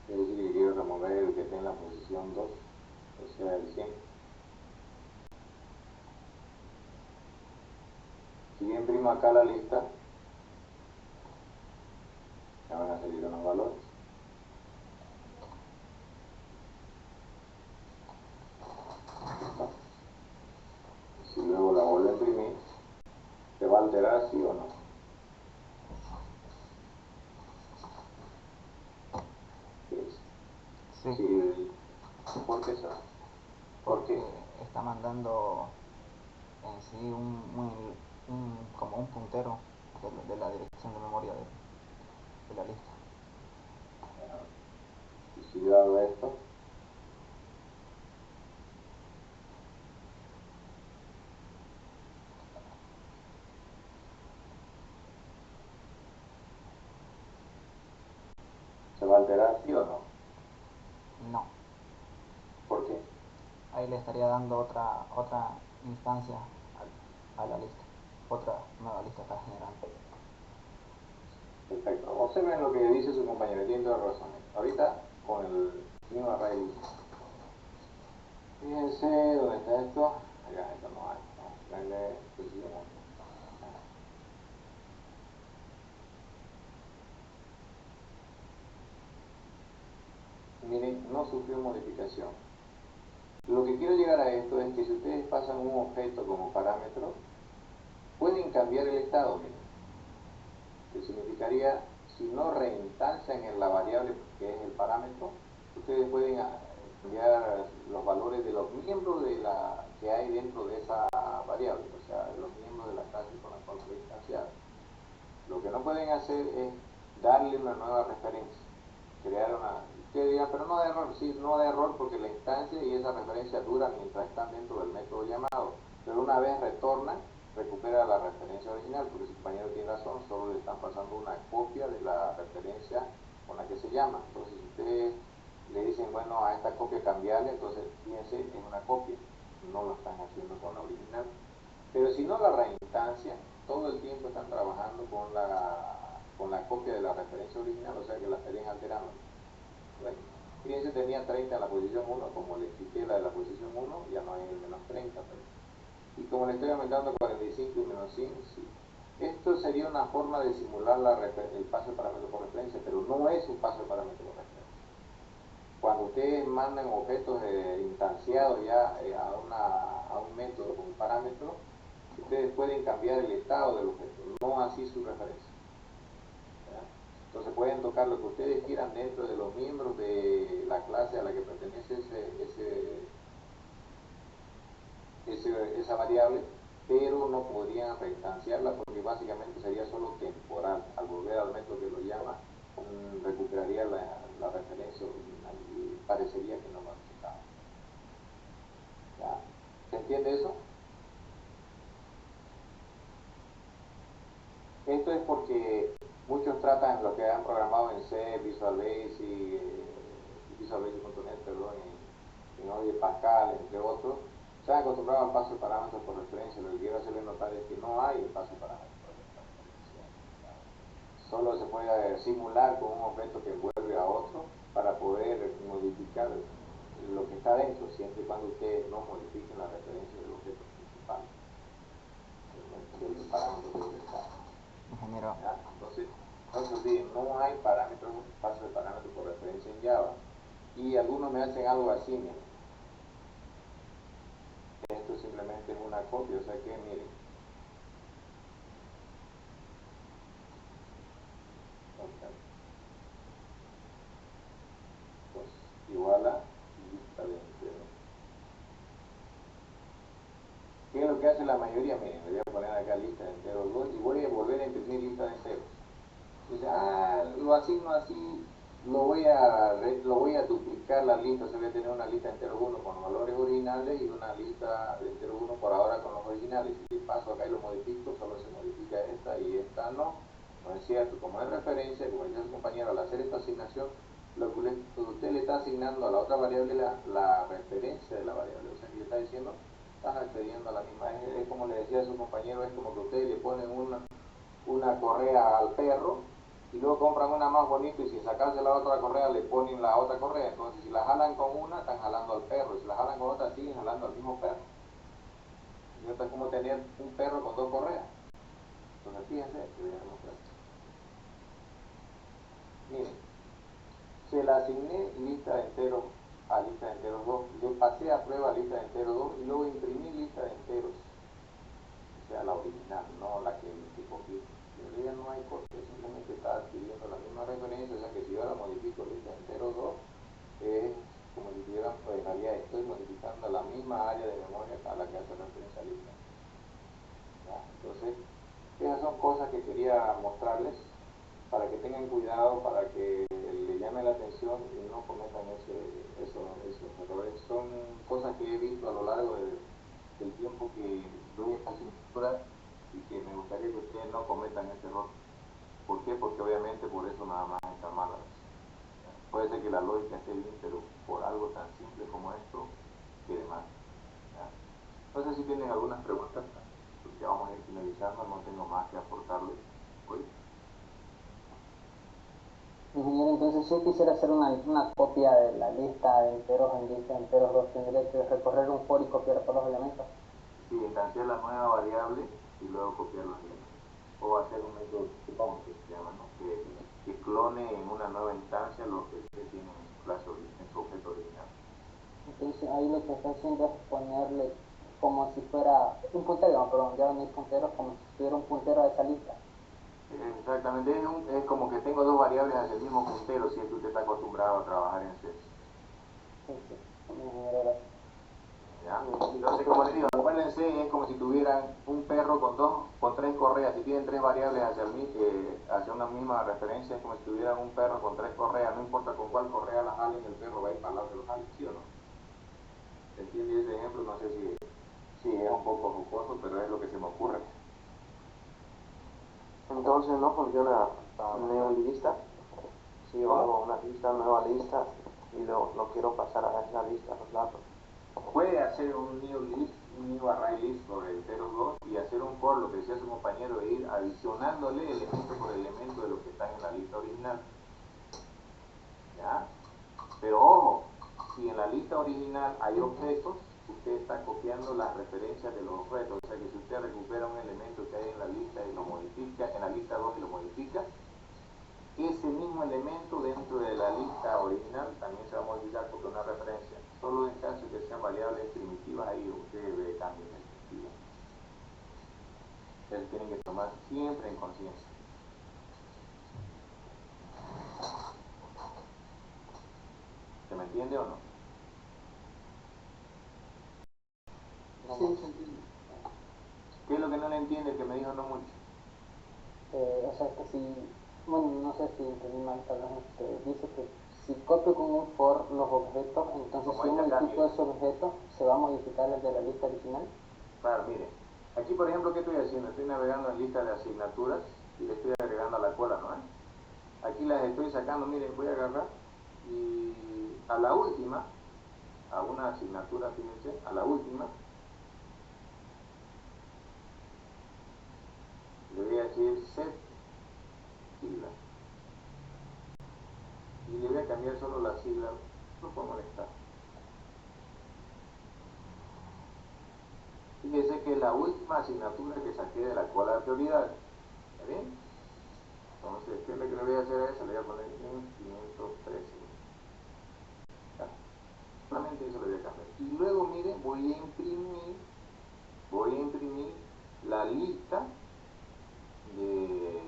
Es decir, que quiero remover el que esté en la posición 2, o sea, el 100. Si yo imprimo acá la lista, me van a salir unos valores. Si luego la vuelvo a imprimir, ¿se va a alterar sí o no?
Sí,
Sí. ¿Por qué será? ¿Por
porque
qué?
está mandando en sí como un puntero de la dirección de memoria de la lista.
Y si yo hago esto, ¿se va a alterar sí o no?
No,
¿Por qué?
ahí le estaría dando otra instancia a la lista, otra nueva lista está generando.
Perfecto. Observen lo que dice su compañero, tiene toda razón. Ahorita, con el new array list. Fíjense, ¿dónde está esto? Acá, esto no hay. Vamos a ponerle precision. miren, no sufrió modificación. Lo que quiero llegar a esto es que si ustedes pasan un objeto como parámetro, pueden cambiar el estado, miren. Que significaría, si no reinstancian en la variable que es el parámetro, ustedes pueden cambiar los valores de los miembros de la que hay dentro de esa variable, o sea, los miembros de la clase con la cual fue instanciada. Lo que no pueden hacer es darle una nueva referencia, crear una... Ustedes dirán, pero no de error, sí, no de error porque la instancia y esa referencia dura mientras están dentro del método llamado, pero una vez retornan, recupera la referencia original, porque su compañero tiene razón, solo le están pasando una copia de la referencia con la que se llama. Entonces, si ustedes le dicen, bueno, a esta copia cambiarle, entonces fíjense, es una copia, no lo están haciendo con la original. Pero si no la reinstancian, todo el tiempo están trabajando con la copia de la referencia original, o sea que la estarían alterando. Bueno, fíjense, tenía 30 en la posición 1, como le expliqué la de la posición 1, ya no hay el menos 30, pero... y como le estoy aumentando 45 y menos 100, sí. Esto sería una forma de simular el paso de parámetro por referencia, pero no es un paso de parámetro por referencia. Cuando ustedes mandan objetos instanciados ya a un método con un parámetro, ustedes pueden cambiar el estado del objeto, no así su referencia. ¿Ya? Entonces pueden tocar lo que ustedes quieran dentro de los miembros de la clase a la que pertenece esa variable, pero no podrían reinstanciarla porque básicamente sería solo temporal. Al volver al método que lo llama, recuperaría la referencia original y parecería que no modificaba. ¿Ya? ¿Se entiende eso? Esto es porque muchos tratan lo que han programado en C, Visual Basic, Visual Basic.net, perdón, en Object Pascal, entre otros, se han acostumbrado al paso de parámetros por referencia. Lo que quiero hacerles notar es que no hay el paso de parámetros por referencia. Solo se puede simular con un objeto que envuelve a otro para poder modificar lo que está dentro, siempre y cuando ustedes no modifiquen la referencia del objeto principal, del parámetro que está.
Ingeniero.
Entonces, no se olviden, no hay parámetros, paso de parámetros por referencia en Java. Y algunos me hacen algo así, miren. Esto simplemente es una copia, o sea que miren. Pues, igual a lista de enteros. ¿Qué es lo que hace la mayoría? Miren, le voy a poner acá lista de enteros 2 y voy a volver a imprimir lista de enteros. Dice, lo asigno así, lo voy a duplicar la lista, o sea, voy a tener una lista de enteros 1 con los valores originales y una lista de enteros 1 por ahora con los originales. Si paso acá y lo modifico, solo se modifica esta y esta no. No es cierto, como es referencia, como dice su compañero, al hacer esta asignación, lo que usted le está asignando a la otra variable es la referencia de la variable, o sea que le está diciendo, estás accediendo a la misma, es como le decía a su compañero, es como que ustedes le ponen una correa al perro y luego compran una más bonita y sin sacarse la otra correa le ponen la otra correa. Entonces si la jalan con una están jalando al perro y si la jalan con otra siguen jalando al mismo perro. Y esto es como tener un perro con dos correas. Entonces fíjense, que voy a demostrar. Miren, se la asigné lista de enteros a lista de enteros 2, le pasé a prueba lista de enteros 2 y luego imprimí lista de enteros, o sea la original, no la que copié. En realidad no hay copia, simplemente está adquiriendo la misma referencia, o sea que si yo ahora modifico lista de enteros 2, es como si tuviera, pues en realidad estoy modificando la misma área de memoria a la que hace referencia a lista. ¿Ya? Entonces, esas son cosas que quería mostrarles para que tengan cuidado, para que le llame la atención y no cometan esos errores. Son cosas que he visto a lo largo del tiempo que doy esta asignatura y que me gustaría que ustedes no cometan ese error. ¿Por qué? Porque obviamente por eso nada más está mala. Puede ser que la lógica esté bien, pero por algo tan simple como esto, quede mal. ¿Ya? No sé si tienen algunas preguntas, porque vamos a ir finalizando, no tengo más que aportarles hoy.
Ingeniero, entonces si yo quisiera hacer una copia de la lista de enteros en lista de enteros 2, tendría que recorrer un for y copiar todos los elementos.
Sí, instanciar la nueva variable y luego copiar los elementos. O hacer un método clone que se llama, ¿no? Que clone en una nueva instancia lo que ustedes tienen en su clase original.
ahí lo que está haciendo es ponerle como si fuera un puntero, perdón, ya no hay punteros, como si tuviera un puntero a esa lista.
Exactamente, es como que tengo dos variables hacia el mismo puntero, si es que usted está acostumbrado a trabajar en C.
Sí, sí, me genera gracia.
¿Ya? Entonces, como les digo, acuérdense, es como si tuvieran un perro con tres correas. Si tienen tres variables hacia una misma referencia, es como si tuvieran un perro con tres correas. No importa con cuál correa las jalen, el perro va a ir para el lado que los jalen, ¿sí o no? ¿Se entiende ese ejemplo? No sé si es un poco jocoso, pero es lo que se me ocurre.
Entonces no funciona neolista. Si yo hago una nueva lista y lo quiero pasar a esa lista, los datos.
Puede hacer un new list, un new array list sobre el 02 y hacer un for, lo que decía su compañero, e ir adicionándole elemento por elemento de lo que está en la lista original. ¿Ya? Pero ojo, si en la lista original hay objetos, usted está copiando las referencias de los objetos. O sea que si usted recupera un elemento que hay en la lista y lo modifica, en la lista 2 y lo modifica, ese mismo elemento dentro de la lista original también se va a modificar porque es una referencia. Solo en caso de que sean variables primitivas, ahí usted ve cambios en el estilo. Ustedes tienen que tomar siempre en conciencia. ¿Se me entiende o no?
Sí, se entiende.
¿Qué es lo que no le entiende? El que me dijo no mucho.
O sea que si, bueno, no sé si entendí mal, tal vez dice que si copio con un for los objetos, entonces
Como
si yo
ahí acá,
modifico ese objeto, ¿se va a modificar el de la lista original?
Claro, mire, aquí por ejemplo, ¿qué estoy haciendo? Estoy navegando en lista de asignaturas y le estoy agregando a la cola, ¿no? Aquí las estoy sacando, miren, voy a agarrar y a la última, a una asignatura, fíjense, a la última, le voy a decir set sigla y le voy a cambiar solo la sigla, no puedo molestar. Fíjese que es la última asignatura que saqué de la cola de prioridades. ¿Está bien? Entonces, ¿qué es lo que le voy a hacer a eso? Le voy a poner en 513. ¿Ya? Solamente eso le voy a cambiar. Y luego, mire, voy a imprimir la lista de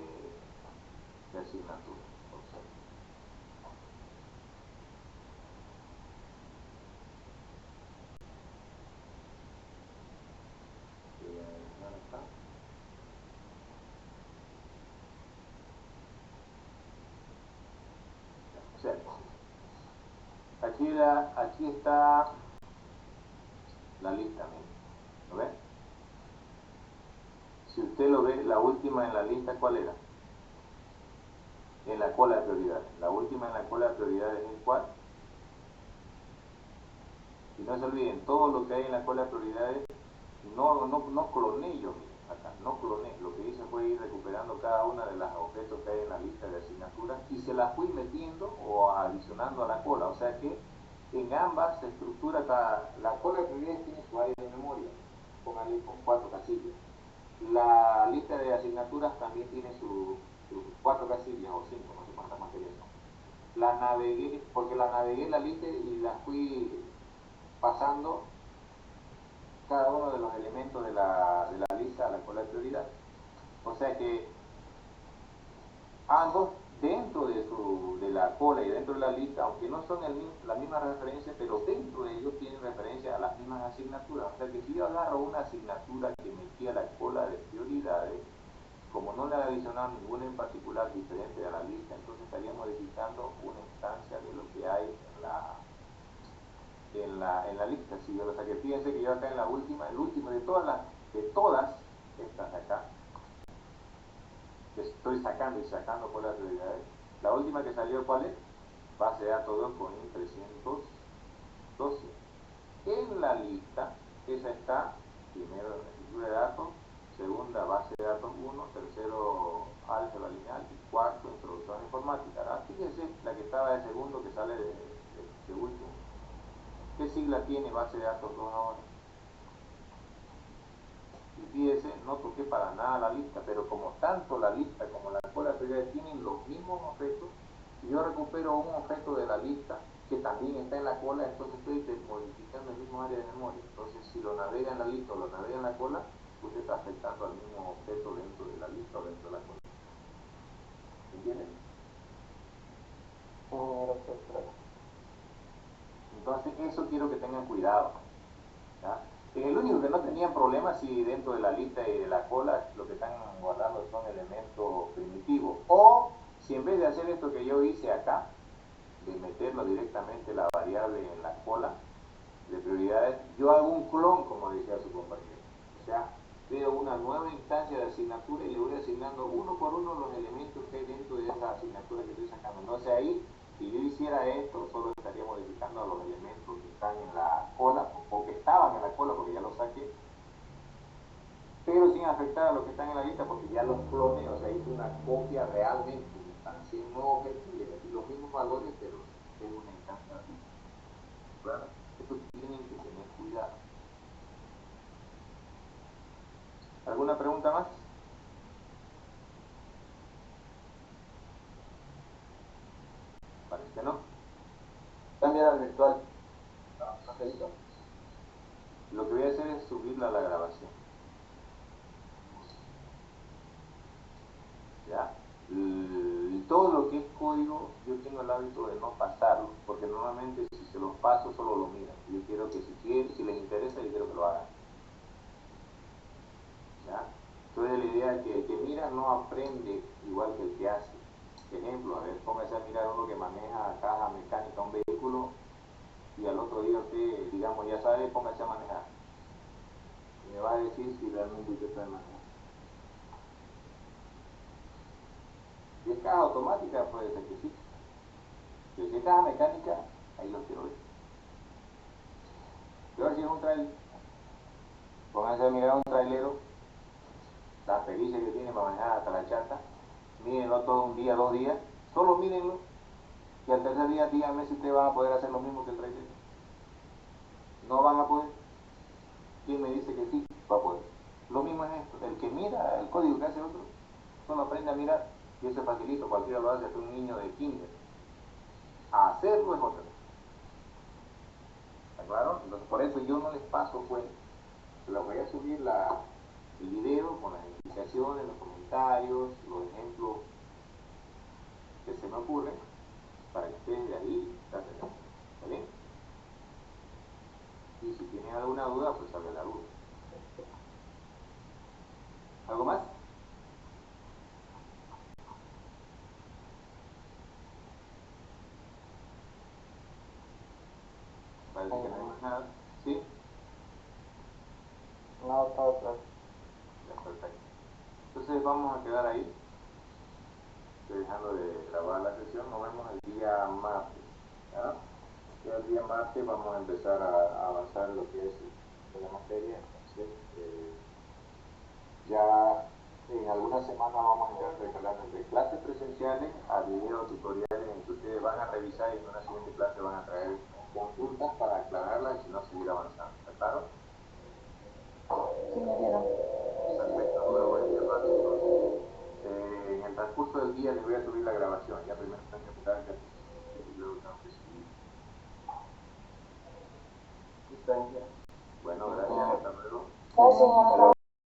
asignaturas. O sea, aquí está la lista, miren. ¿Lo ven? Si usted lo ve, la última en la lista, ¿cuál era? En la cola de prioridades. La última en la cola de prioridades es ¿cuál? Y no se olviden, todo lo que hay en la cola de prioridades, no cloné yo, miren, acá, no cloné. Lo que hice fue ir recuperando cada una de las objetos que hay en la lista de asignaturas y se las fui metiendo o adicionando a la cola. O sea que en ambas se estructura la cola de prioridades tiene su área de memoria, póngale con 4 casillas. La lista de asignaturas también tiene sus 4 casillas o 5, no sé cuántas materias son. La navegué, porque la navegué la lista y la fui pasando cada uno de los elementos de la lista a la cola de prioridad. O sea que ambos dentro de la cola y dentro de la lista, aunque no son la misma referencia, pero dentro de ellos tienen referencia a las mismas asignaturas. O sea que si yo agarro una asignatura que metí a la cola de prioridades, como no le he adicionado ninguna en particular diferente a la lista, entonces estaría modificando una instancia de lo que hay en la lista. Si yo lo saqué, fíjense que yo acá en la última, el último de todas estas de acá, que estoy sacando y sacando por las prioridades, la última que salió, ¿cuál es? Base de datos 2 con 312. En la lista, esa está, primero en la estructura de datos, segunda base de datos 1, tercero álgebra lineal y cuarto introducción a la informática. Ahora, fíjense la que estaba de segundo que sale de último. ¿Qué sigla tiene base de datos 2 ahora? Y fíjese, no toqué para nada la lista, pero como tanto la lista como la cola de prioridades tienen los mismos objetos, si yo recupero un objeto de la lista, que también está en la cola, entonces estoy modificando el mismo área de memoria. Entonces, si lo navega en la lista o lo navega en la cola, usted está afectando al mismo objeto dentro de la lista o dentro de la cola. ¿Entienden? Entonces, eso quiero que tengan cuidado. ¿Ya? El único que no tenían problemas si dentro de la lista y de la cola lo que están guardando son elementos primitivos. O si en vez de hacer esto que yo hice acá, de meterlo directamente la variable en la cola de prioridades, yo hago un clon, como decía su compañero. O sea, veo una nueva instancia de asignatura y le voy asignando uno por uno los elementos que hay dentro de esa asignatura que estoy sacando. Entonces ahí, si yo hiciera esto, solo estaría modificando a los elementos que están en la cola, o que estaban en la cola porque ya los saqué, pero sin afectar a los que están en la lista porque ya los cloné, o sea, hice una copia realmente, instancié un nuevo objeto y le metí los mismos valores, pero es una instancia así. ¿Claro? Esto tienen que tener cuidado. ¿Alguna pregunta más? Parece que no.
Cambiar al virtual.
Lo que voy a hacer es subirla a la grabación. ¿Ya? Todo lo que es código, yo tengo el hábito de no pasarlo, porque normalmente si se los paso solo lo miran. Yo quiero que si quieren, si les interesa, yo quiero que lo hagan. ¿Ya? Entonces la idea es que el que mira no aprende igual que el que hace. Ejemplo, a ver, póngase a mirar uno que maneja caja mecánica, un vehículo, y al otro día usted, digamos, ya sabe, póngase a manejar. Y me va a decir si realmente usted sabe manejar. Si es caja automática, puede ser que sí. Pero si es caja mecánica, ahí lo quiero ver. Pero si es un trailer, pónganse a mirar un trailero, la pericia que tiene para manejar hasta la chata, mírenlo todo un día, 2 días, solo mírenlo, y al tercer día díganme si ustedes van a poder hacer lo mismo que el trailero. No van a poder. ¿Quién me dice que sí? Va a poder. Lo mismo es esto, el que mira el código que hace otro, solo aprende a mirar, y eso es facilito, cualquiera lo hace, hasta un niño de kinder. Hacerlo es otra. ¿Está claro? Entonces por eso yo no les paso cuenta. Se los voy a subir el video con las explicaciones, los comentarios, los ejemplos que se me ocurren, para que ustedes de ahí traten de hacerlo. ¿Está bien? Y si tienen alguna duda, pues salga la duda. ¿Algo más? Parece que no hay más nada. ¿Sí?
No, todo claro.
Ya, perfecto. Entonces vamos a quedar ahí. Estoy dejando de grabar la sesión. Nos vemos el día martes. ¿Ya? Ya el día martes vamos a empezar a avanzar en lo que es la materia. Entonces, ya en algunas semanas vamos a estar intercalando entre clases presenciales a video tutoriales en que ustedes van a revisar y en una siguiente clase van a traer consultas para aclararlas y si no seguir avanzando. ¿Está claro?
Sí, me dieron.
Perfecto, nos vemos el día martes. Entonces, en el transcurso del día les voy a subir la grabación. Ya primero tengo que empezar el catecismo y luego tengo que subir.
Listo, ya.
Bueno, gracias, hasta luego.
Gracias, hasta luego.